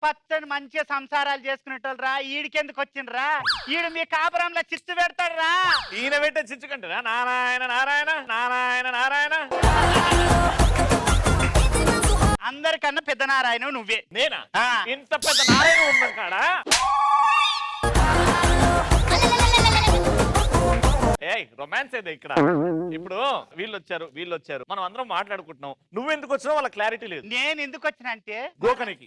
పచ్చని మంచిగా సంసారాలు చేసుకునేటోళ్ళరా, ఈడికెందుకు వచ్చిండ్రా? ఈడు మీ కాపురంలో చిచ్చు పెడతాడురా. ఈయన పెట్టే చిచ్చుకంటారా? నారాయణ. నారాయణలో పెద్ద నారాయణ నువ్వే. నేనా? ఆ. ఇంత పెద్ద నారాయణ ఉన్నాం కాడా? ఏయ్ రొమాన్స్ ఏదే ఇక్కడ. ఇప్పుడు వీళ్ళు వచ్చారు మనం అందరం మాట్లాడుకుంటున్నాం. నువ్వెందుకు వచ్చినావు వాళ్ళ క్లారిటీ లేదు. నేను ఎందుకు వచ్చిన అంటే గోకనికి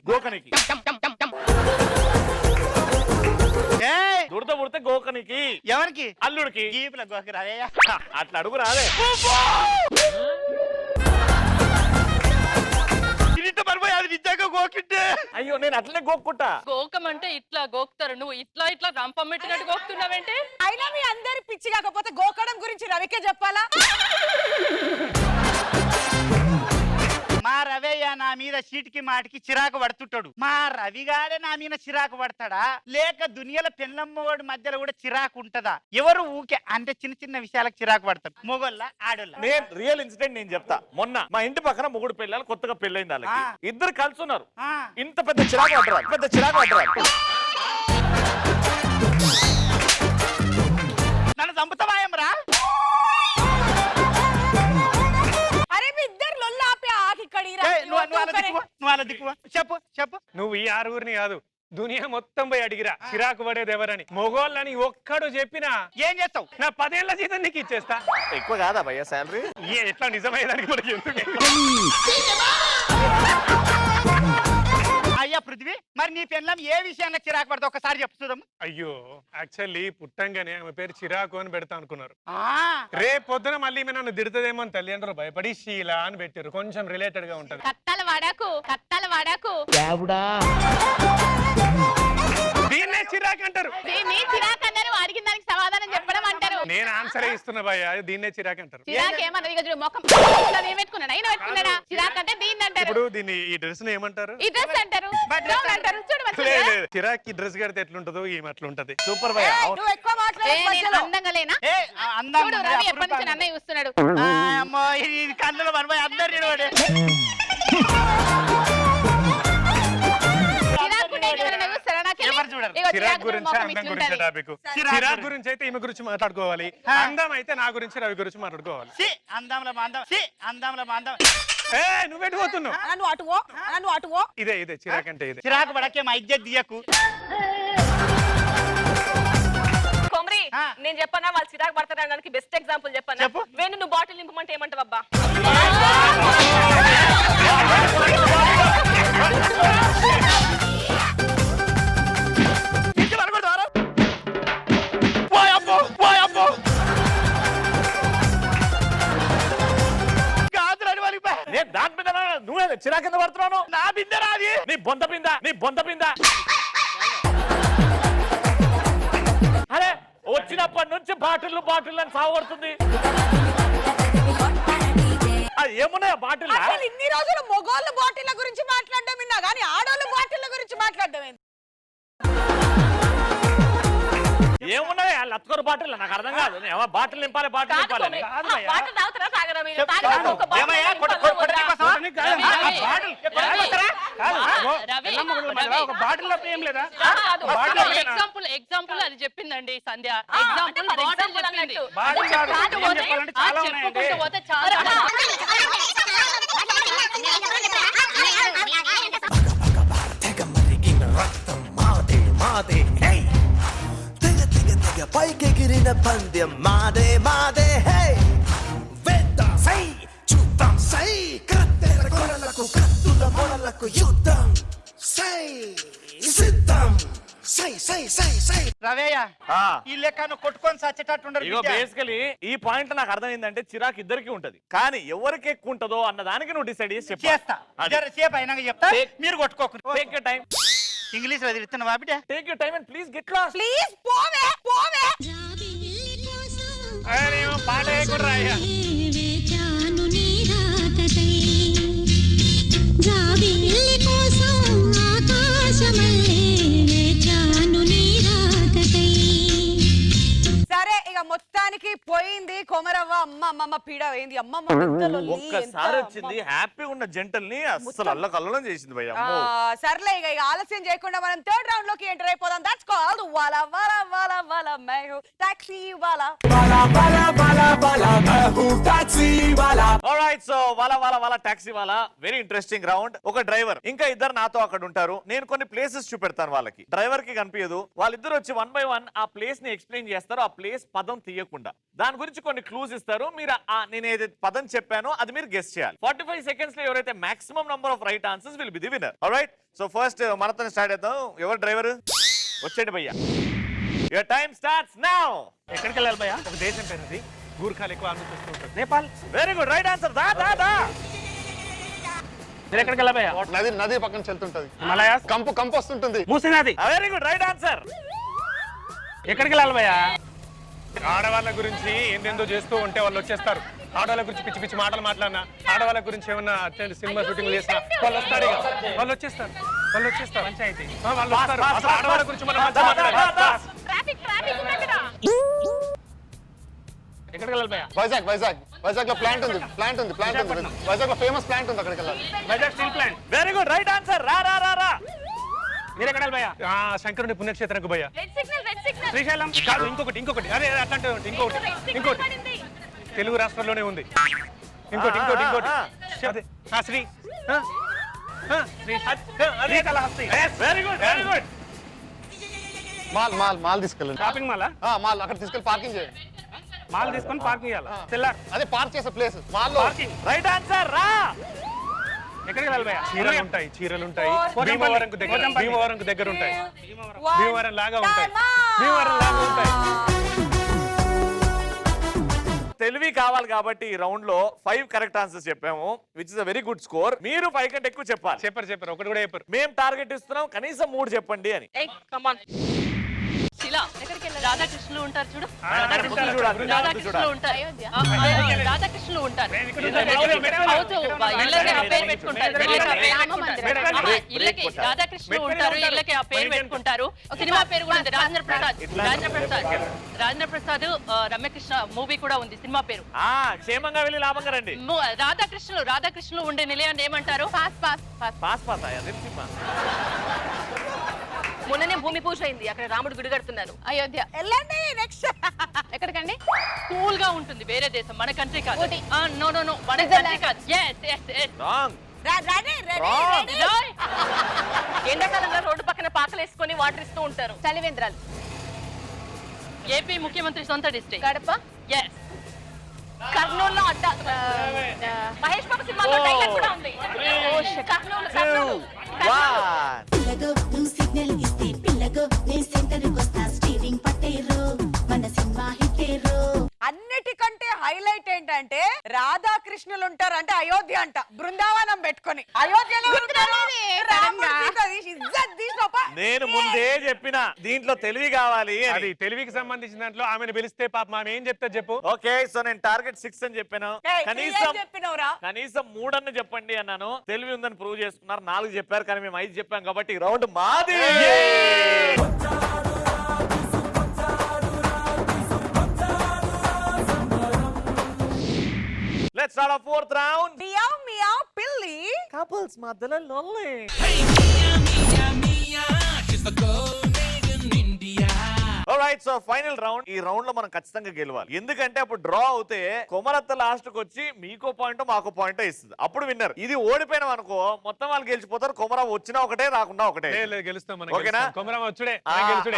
దుడత పుడితే గోకనికి. ఎవరికి? అల్లుడికి. జీపుల గోకి రావయ్యా. అట్లా అడుగు రాదే. అది నిజంగా గోకింటే అయ్యో నేను అట్లనే గోక్కుంటా. గోకం అంటే ఇట్లా గోక్తారు, నువ్వు ఇట్లా ఇట్లా రంపం పెట్టినట్టు గోకుతున్నావేంటే? అయినా మీ అందరి పిచ్చి కాకపోతే గోకడం గురించి రవికే చెప్పాలా? మా రవయ్య నా మీద చీటికి మాటికి చిరాకు పడుతుంటాడు. మా రవిగాడే నా మీద చిరాకు పడతాడా, లేక దునియాల పెళ్ళమ్మవాడి మధ్యలో కూడా చిరాకు ఉంటదా? ఎవరు ఊకే అంటే చిన్న చిన్న విషయాలకు చిరాకు పడతారు, మొగోళ్ళ ఆడోళ్ళ. నేను రియల్ ఇన్సిడెంట్ నేను చెప్తా. మొన్న మా ఇంటి పక్కన ముగ్గురు పిల్లలు కొత్తగా పెళ్ళైంది వాళ్ళకి. ఇద్దరు కలిసి ఉన్నారు. ఇంత పెద్ద చిరాకు పడ్డారు. నన్ను చంపుతావాయం రా. చెప్పు. నువ్వు ఈ ఆరుగురిని కాదు, దునియా మొత్తం పోయి అడిగిరా చిరాకు పడేది ఎవరని. మొగోళ్ళని ఒక్కడు చెప్పినా ఏం చేస్తావు? నా 10 ఏళ్ల జీతం నీకు ఇచ్చేస్తా. ఎక్కువ కాదా భయ్యా శాలరీ? ఎట్లా నిజమయ్యేదానికి మనకి ఎందుకు? అయ్యా పృథ్వీ, మరి నీ పెళ్ళం ఏ విషయంలో చిరాకు పడతా ఒకసారి చెప్పు చూద్దాము. అయ్యో యాక్చువల్లీ పుట్టంగానే ఆమె పేరు చిరాకు అని పెడతా అనుకున్నారు. రేపు పొద్దున మళ్ళీ ఈమె నన్ను తిడుతుందేమో అని తల్లిదండ్రులు భయపడి శీలా అని పెట్టారు. కొంచెం రిలేటెడ్ గా ఉంటది. కత్తాల వాడాకు దీన్నే చిరాకు అంటారు. దీన్ని చిరాకు అన్నారు, అడిగిన దానికి సమాధానం చెప్పడం అంటారు. నేను ఆన్సర్ ఇస్తున్నా భయ్యా, దీన్నే చిరాకు అంటారు. చిరాకు ఏమన్నది? ఇక చూడు మొఖం ఏమెట్టుకున్నాడు, అయినా పెట్టుకున్నాడా? చిరాకు అంటే దీన్ని అంటారు. ఇప్పుడు దీన్ని ఈ డ్రెస్ ఏమంటారు? ఈ డ్రెస్ అంటారు, అంటారు. చూడు చిరాకి డ్రెస్ కడితే ఎట్లుంటదో ఈమె అట్లుంటది. సూపర్ భయ్యా. నువ్వు ఎక్కువ మాట్లాడే అందంగా లేనా? చూడు రవి ఎప్పటి నుంచి అన్నయ్య చూస్తున్నాడు. కన్నుల మనపై అందరు చిరాకు గురించి అందం గురించి టాపిక్. చిరాకు గురించి అయితే ఈమె గురించి మాట్లాడుకోవాలి, అందం అయితే నా గురించి రవి గురించి మాట్లాడుకోవాలి. నువ్వెటు పోతున్నావు? ఇదే చిరాకు అంటే ఇదే. చిరాకు పడకే మా ఇజ్జత్ దియకు. కొమరి, నేను చెప్పనా వాళ్ళు చిరాకు పడతారనడానికి బెస్ట్ ఎగ్జాంపుల్ చెప్పనా? వేణు నువ్వు బాటిల్ నింపమంటే ఏమంటావు అబ్బా? దాని మీద నువ్వే చిరాకు కింద పడుతున్నాను. నా బిందె రాది. నీ బొంత పింద. అరే వచ్చినప్పటి నుంచి బాటిల్ అని సాగుపడుతుంది. ఏమున్నాయా బాటిల్? ఇన్ని రోజులు మొగోళ్ళ బాటిల్ గురించి మాట్లాడడం విన్నా కానీ ఆడోళ్ళ బాటిల్ గురించి మాట్లాడడం ఏమున్నాయా లత్కొరు బాటిల్? నాకు అర్థం కాదు. బాటిల్ నింపాలి. వాటర్ తాగుతారా తాగరా మీరు? ఎగ్జాంపుల్ అది చెప్పిందండి సంధ్య. ఎగ్జాంపుల్ బాటిల్ చెప్పింది. చెప్పుకుంటూ పోతే చాలా. పైకెగిరిన పందెం మాదే హే వేద్దాం సై చూద్దాం సై కత్తెర కొరలకు కత్తుల మొరలకు యుద్ధం సై సిద్ధం సై రవేయ ఈ లెక్కను కొట్టుకొని సచ్చేటట్టు. ఇగో బేసికలీ ఈ పాయింట్ నాకు అర్థమైందంటే చిరాకు ఇద్దరికి ఉంటది, కానీ ఎవరికి ఎక్కువ ఉంటుందో అన్న దానికి నువ్వు డిసైడ్ చేసి చేస్తా. సేపు అయినాక చెప్తా, మీరు కొట్టుకోకుండా. Take your time. ఇంగ్లీష్ వదిలిస్తున్నా బిడ్డ. Take your time and please get lost. Please పోవే. పాట కూడా రాయ్యా. సరే ఇక మొత్తానికి పోయింది కొమరవ్వ. అమ్మ పీడ అయింది. ఒక్కసారి వచ్చింది హ్యాపీ ఉన్న జంటల్ ని అసలు అల్లకల్లోలం చేసింది భయ్య. సర్లే ఇక ఆలస్యం చేయకుండా మనం థర్డ్ రౌండ్ లోకి ఎంటర్ అయిపోదాం. దట్స్ కాల్డ్ వాలా వాలా వాలా వాలా మెహు టాక్సీ వాలా. ఆల్రైట్ సో వాళ్ళ టాక్సీ వాళ్ళ వెరీ ఇంట్రెస్టింగ్ రౌండ్. ఒక డ్రైవర్ ఇంకా ఇద్దరు నాతో అక్కడ ఉంటారు. నేను కొన్ని ప్లేసెస్ చూపెడతాను వాళ్ళకి. డ్రైవర్ కి కనిపించదు. వాళ్ళిద్దరు వచ్చి 1 by 1 ఆ ప్లేస్ ని ఎక్స్ప్లెయిన్ చేస్తారు. ఆ ప్లేస్ పదం తీయకుండా దాని గురించి కొన్ని క్లూస్ ఇస్తారు. మీరు నేను ఏదైతే పదం చెప్పానో అది మీరు గెస్ చేయాలి. 45 సెకండ్స్ లో ఎవరైతే maximum number of right answers will be the winner. Alright, so first మనతో స్టార్ట్ చేద్దాం. ఎవరు డ్రైవర్? వచ్చేయండి భయ్యా. Your time starts now. ఎక్కడికి వెళ్ళాలి భయ్యా? ఒక దేశం పేరు అది. గూర్ఖాలు ఎక్కువ ఆలోచిస్తూ ఉంటారు. Nepal. Very good, right answer. దా మీరు ఎక్కడికి వెళ్ళాలి భయ్యా? నది పక్కన చెల్తుంటది. హిమాలయాస్. కంపు వస్తుంటుంది. మూసీ నది. Very good, right answer. ఎక్కడికి వెళ్ళాలి భయ్యా? ఆడవాళ్ళ గురించి ఏందేందో చేస్తూ ఉంటే వాళ్ళు వచ్చేస్తారు. ఆడవాళ్ళ గురించి పిచ్చి పిచ్చి మాటలు మాట్లాడినా, ఆడవాళ్ళ గురించి ఏమన్నా అట్లాంటి సినిమా షూటింగ్ చేసినా వాళ్ళు వస్తారు. ఇక వాళ్ళు వచ్చేస్తారు. పంచాయతీ వాళ్ళు వస్తారు. అసలు ఆడవాళ్ళ గురించి మనం మంచిగా మాట్లాడాలి. ఎక్కడికి వెళ్ళాలి భయ్యా? వైజాగ్ లో ప్లాంట్ ఉంది. వైజాగ్ లో ఫేమస్ ప్లాంట్ ఉంది, అక్కడికి వెళ్ళాలి. Vizag steel plant. Very good, right answer. రా మీరు ఎక్కడ భయ్యా? శంకరుని పుణ్యక్షేత్రకు భయ్యా. శ్రీశైలం కాదు, ఇంకొకటి అదే అట్లాంటి ఇంకోటి తెలుగు రాష్ట్రాల్లోనే ఉంది. ఇంకోటి అదే శ్రీకాళహస్తి. Very good. మాల్ తీసుకెళ్ళండి. Shopping mall. మాల్ అక్కడ తీసుకెళ్ళి పార్కింగ్ చేయండి. మాల్ తీసుకొని పార్కింగ్ చేయాలి. తెల్లారు అదే పార్క్ చేసే place mall. Parking. Right answer. రా. ఎక్కడికి వెళ్ళాలి భయ్యా? చీరలు ఉంటాయి. భీమవరంకు దగ్గర ఉంటాయి. భీమవరం లాగా ఉంటాయి. తెలివి కావాలి కాబట్టి ఈ రౌండ్ లో 5 కరెక్ట్ ఆన్సర్స్ చెప్పాము, which is a very good score. మీరు 5 కంటే ఎక్కువ చెప్పాలి. చెప్పరు ఒకటి కూడా చెప్పరు. మేము టార్గెట్ ఇస్తున్నాం కనీసం 3 చెప్పండి అని. రాధాకృష్ణులు ఉంటారు చూడు. రాధాకృష్ణులు ఉంటారు. రాధాకృష్ణులు ఉంటారు. రాధాకృష్ణులు ఉంటారు. ఇళ్ళకి ఆ పేరు పెట్టుకుంటారు. సినిమా పేరు కూడా ఉంది, రాజేంద్ర ప్రసాద్ రమ్యకృష్ణ మూవీ కూడా ఉంది. సినిమా పేరు. క్షేమంగా వెళ్ళి లాభంగా రండి. రాధాకృష్ణులు ఉండే నిలయాన్ని ఏమంటారు? మొన్ననే భూమి పూజ అయింది. అక్కడ రాముడు గుడి కడుతున్నారు. అయోధ్య. వెళ్ళండి నెక్స్ట్. ఎక్కడికండి? కూల్ గా ఉంటుంది. వేరే దేశం, మన కంట్రీ కాదు. నో మన కంట్రీ కాదు. ఎండాకాలంలో రోడ్డు పక్కన పాకలు వేసుకొని వాటర్ ఇస్తూ ఉంటారు. చలివేంద్రాలు. ఏపీ ముఖ్యమంత్రి సొంత డిస్ట్రిక్ట్ కడప. కర్నూలు లో అడ్డా. మహేష్ బాబు సినిమాలో డైలాగ్ కూడా ఉంది. కర్నూలు. పిల్లగో నువ్వు సిగ్నల్ ఇస్తే పిల్లగో నేను సెంటర్ వస్తా స్టీరింగ్ పట్టేరు మన సినిమా హిట్టేరు. అన్నిటికంటే హైలైట్ ఏంటంటే రాధాకృష్ణులు ఉంటారు అంటే అయోధ్య అంట. బృందావనం పెట్టుకొని అయోధ్యలో నేను ముందే చెప్పిన దీంట్లో తెలివి కావాలి. అది తెలివికి సంబంధించిన దాంట్లో ఆమెను పిలిస్తే పాపం ఆమె ఏం చెప్తా చెప్పు. ఓకే, సో నేను టార్గెట్ 6 అని చెప్పాను. కనీసం 3 అన్న చెప్పండి అన్నాను. తెలివి ఉందని ప్రూవ్ చేసుకున్నారు. 4 చెప్పారు కానీ మేము 5 చెప్పాం కాబట్టి రౌండ్ మాది. Let's start our 4th round. Meow పిల్లి. Couples మధ్యలో లొల్లి. Alright, so final round. ఈ రౌండ్ లో మనం ఖచ్చితంగా గెలవాలి. ఎందుకంటే అప్పుడు డ్రా అవుతే కొమరత్త లాస్ట్ కు వచ్చి మీకో పాయింట్ మాకో పాయింట్ ఇస్తుంది. అప్పుడు విన్నర్. ఇది ఓడిపోయినాం అనుకో మొత్తం వాళ్ళు గెలిచిపోతారు. కొమరం వచ్చినా ఒకటే రాకుండా ఒకటే. ఓకేనా?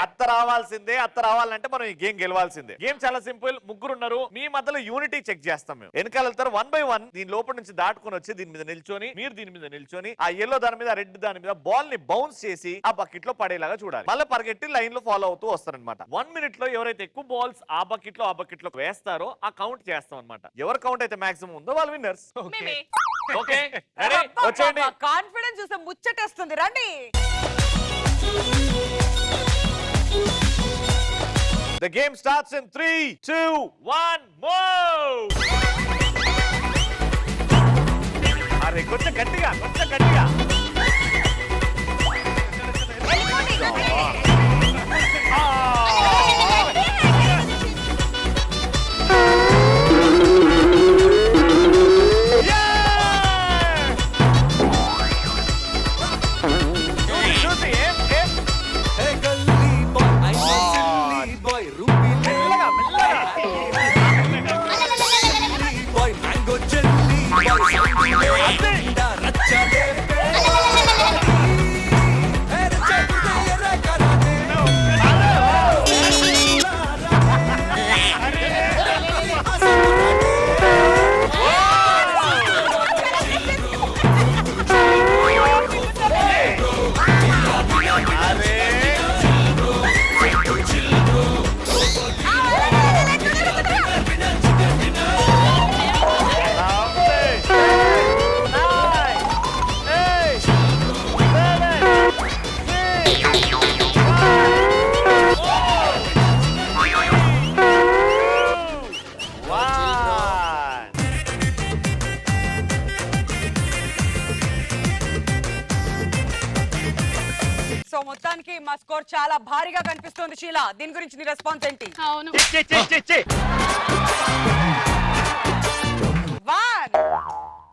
అత్త రావాల్సిందే. అత్త రావాలంటే మనం ఈ గేమ్ గెలవాల్సిందే. గేమ్ చాలా సింపుల్. ముగ్గురు ఉన్నారు. మీ మధ్యలో యూనిటీ చెక్ చేస్తాం మేము. వెనకాల వెళ్తారు 1 by 1. దీని లోపల నుంచి దాటుకొని వచ్చి దీని మీద నిల్చొని, మీరు దీని మీద నిల్చొని ఆ ఎల్లో దాని మీద రెడ్ దాని మీద బాల్ ని బౌన్స్ చేసి ఆ బకెట్ లో పడేలాగా చూడాలి. మళ్ళీ పరిగెట్టి లైన్ లో ఫాలో అవుతూ వస్తారనమాట. 1 minute లో ఎవరైతే ఎక్కువ బాల్స్ ఆ బకెట్ లో వేస్తారో ఆ కౌంట్ చేస్తాం అనమాట. ఎవరు కౌంట్ అయితే మాక్సిమం ఉందో వాళ్ళు విన్నర్స్. Okay, ready? వచ్చేయండి. కాన్ఫిడెన్స్ చూస్తే ముచ్చటేస్తుంది. రండి. The game starts in 3, 2, 1, move! అరే కొంచెం గట్టిగా. సో మొత్తానికి మా స్కోర్ చాలా భారీగా కనిపిస్తుంది. షీలా, దీని గురించి నీ రెస్పాన్స్ ఏంటి? అవును. 1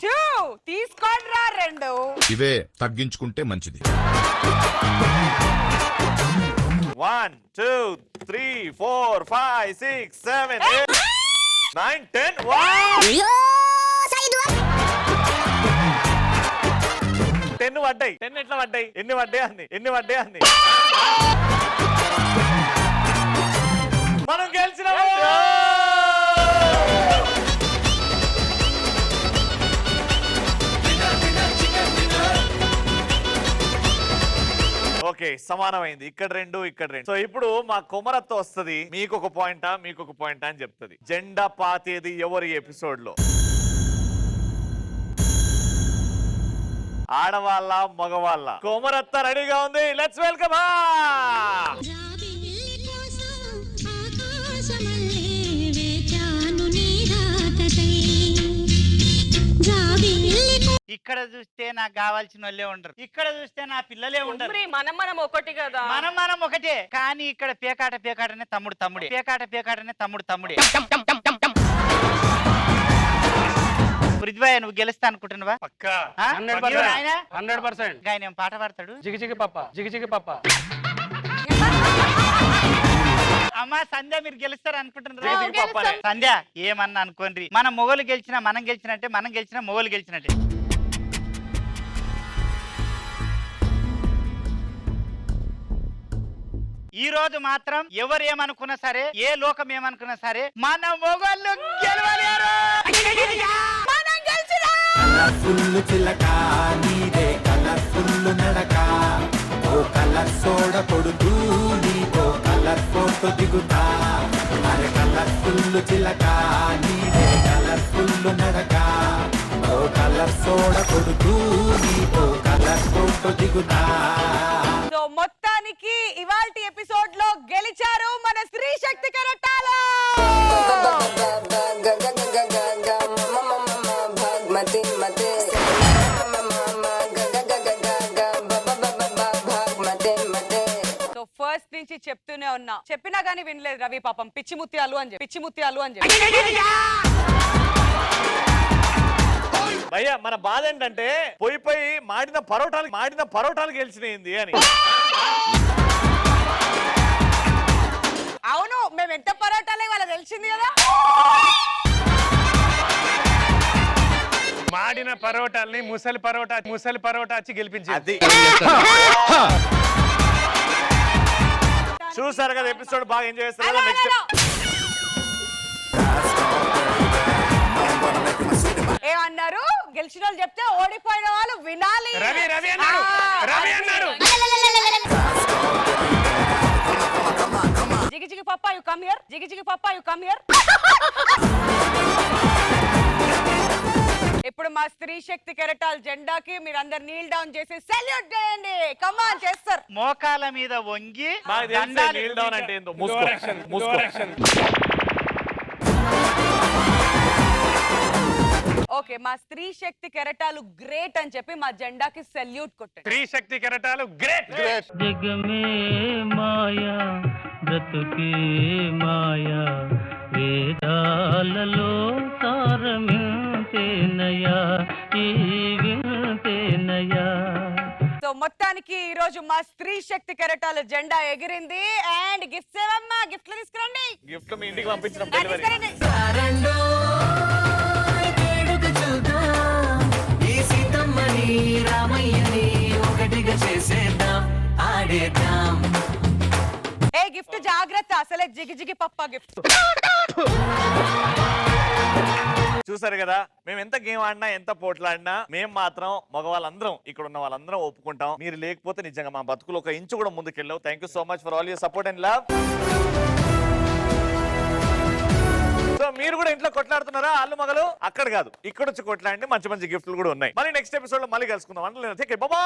2 తీసుకోండి రా 2. ఇవే తగ్గించుకుంటే మంచిది. 1 2 3 4 5 6 7 8 9 10. 10 పడ్డాయి. 10 ఎట్లా పడ్డాయి? ఎన్ని పడ్డాయి అంది మనం గెలిచినాము. ఓకే, సమానమైంది. ఇక్కడ 2 ఇక్కడ 2. సో ఇప్పుడు మా కొమరత్తో వస్తుంది. మీకు ఒక పాయింటా అని చెప్తుంది. జెండా పాతేది ఎవరి ఎపిసోడ్ లో? ఆడవాళ్ళ మగవాళ్ళ? కొమరత్త రెడీగా ఉంది. Let's welcome. ఇక్కడ చూస్తే నాకు కావాల్సిన వాళ్ళే ఉండరు, ఇక్కడ చూస్తే నా పిల్లలే ఉండరు. మరి మనం ఒకటి కదా. మనం ఒకటే, కానీ ఇక్కడ పేకాటనే తమ్ముడే, పేకాటనే తమ్ముడే. పృథ్వయ్య, నువ్వు గెలుస్తా అనుకుంటున్నావా? పక్కా. ఆ? 100%. ఆయన 100%. ఆయన ఏం పాట పాడతాడు? జిగిజిగి పప్ప. అమ్మా సంధ్య, మీరు గెలుస్తారు అనుకుంటున్నారా? జిగిజిగి పప్పనే. సంధ్య, ఏమన్నా అనుకోండి, మన మొగలు గెలిచినా మనం గెలిచినట్టే, మనం గెలిచినా మొగలు గెలిచినట్టే. ఈ రోజు మాత్రం ఎవరు ఏమనుకున్నా సరే, ఏ లోకం ఏమనుకున్నా సరే, మన మొగళ్ళు గెలవలేరు. కలర్ఫుల్ చిలక నీదే కలర్ఫుల్ నడక, ఓ కలర్ సోడ కొడుతూ నీతో కలర్ ఫోటో దిగుతా. అరే కలర్ఫుల్ చిలక నీదే కలర్ఫుల్ నడక, ఓ కలర్ సోడ కొడుతూ నీతో కలర్ ఫోటో దిగుతా. సో మొత్తానికి ఇవాల్టి ఎపిసోడ్ లో గెలిచారు మన స్త్రీ శక్తి కెరటాలు. సో ఫస్ట్ నుంచి చెప్తూనే ఉన్నా, చెప్పినా గానీ వినలేదు రవి పాపం. పిచ్చి ముత్యాలు అని చెప్పి. భయ్యా, మన బాధ ఏంటంటే పోయి మాడిన పరోటాలు గెలిచినాయింది అని. అవును, మేము ఎంత పరోటాలే వాళ్ళకి తెలిసింది కదా. మాడిన పరోటాల్ని ముసలి పరోటా వచ్చి గెలిపించింది. అది చూసారు కదా, ఎపిసోడ్ బాగా ఎంజాయ్ చేస్తారు కదా. నెక్స్ట్ ఏమన్నారు? గెలిచిన వాళ్ళు చెప్తే ఓడిపోయిన వాళ్ళు వినాలి. రవి అన్నాడు. జిగిజిగి పప్పా యు కమ్ హియర్. ఇప్పుడు మా స్త్రీ శక్తి కెరటాల జెండాకి మీరు అందరు నీల్ డౌన్ చేసి సెల్యూట్ చేయండి. కమాన్, చేస్తారు. మోకాల మీద వంగి మాకు తెలిసే నీల్ డౌన్ అంటే ఏందో. మూసుకో. ఓకే, మా స్త్రీ శక్తి కెరటాలు గ్రేట్ అని చెప్పి మా జెండాకి సెల్యూట్ కొట్టండి. స్త్రీ శక్తి కెరటాలు గ్రేట్. జగమే మాయా బ్రతుకే మాయా, వేదాలలో సారమింతేనయా ఈ వింతేనయా. సో మొత్తానికి ఈ రోజు మా స్త్రీ శక్తి కెరటాల జెండా ఎగిరింది. అండ్ గిఫ్ట్స్ ఏమమ్మా? గిఫ్ట్లు తీసుకురండి. గిఫ్ట్ మీ ఇంటికి పంపించిన ఆ, తీసుకురండి. ఏ గిఫ్ట్ జాగ్రత్త, అసలే జిగిజిగి పప్పా గిఫ్ట్. చూసారు కదా, మేము ఎంత గేమ్ ఆడినా ఎంత పోట్లాడినా మేము మాత్రం మగవాళ్ళందరం, ఇక్కడ ఉన్న వాళ్ళందరం ఒప్పుకుంటాం. మీరు లేకపోతే నిజంగా మా బతుకులు ఒక ఇంచు కూడా ముందుకెళ్ళావు. Thank you so much for all your support and love. So మీరు కూడా ఇంట్లో కొట్లాడుతున్నారా? అల్లు మగలు అక్కడ కాదు, ఇక్కడ వచ్చి కొట్లాడండి. మంచి మంచి గిఫ్ట్లు కూడా ఉన్నాయి. మళ్ళీ నెక్స్ట్ ఎపిసోడ్ లో మళ్ళీ కలుసుకుందాం. అంటే బాబా.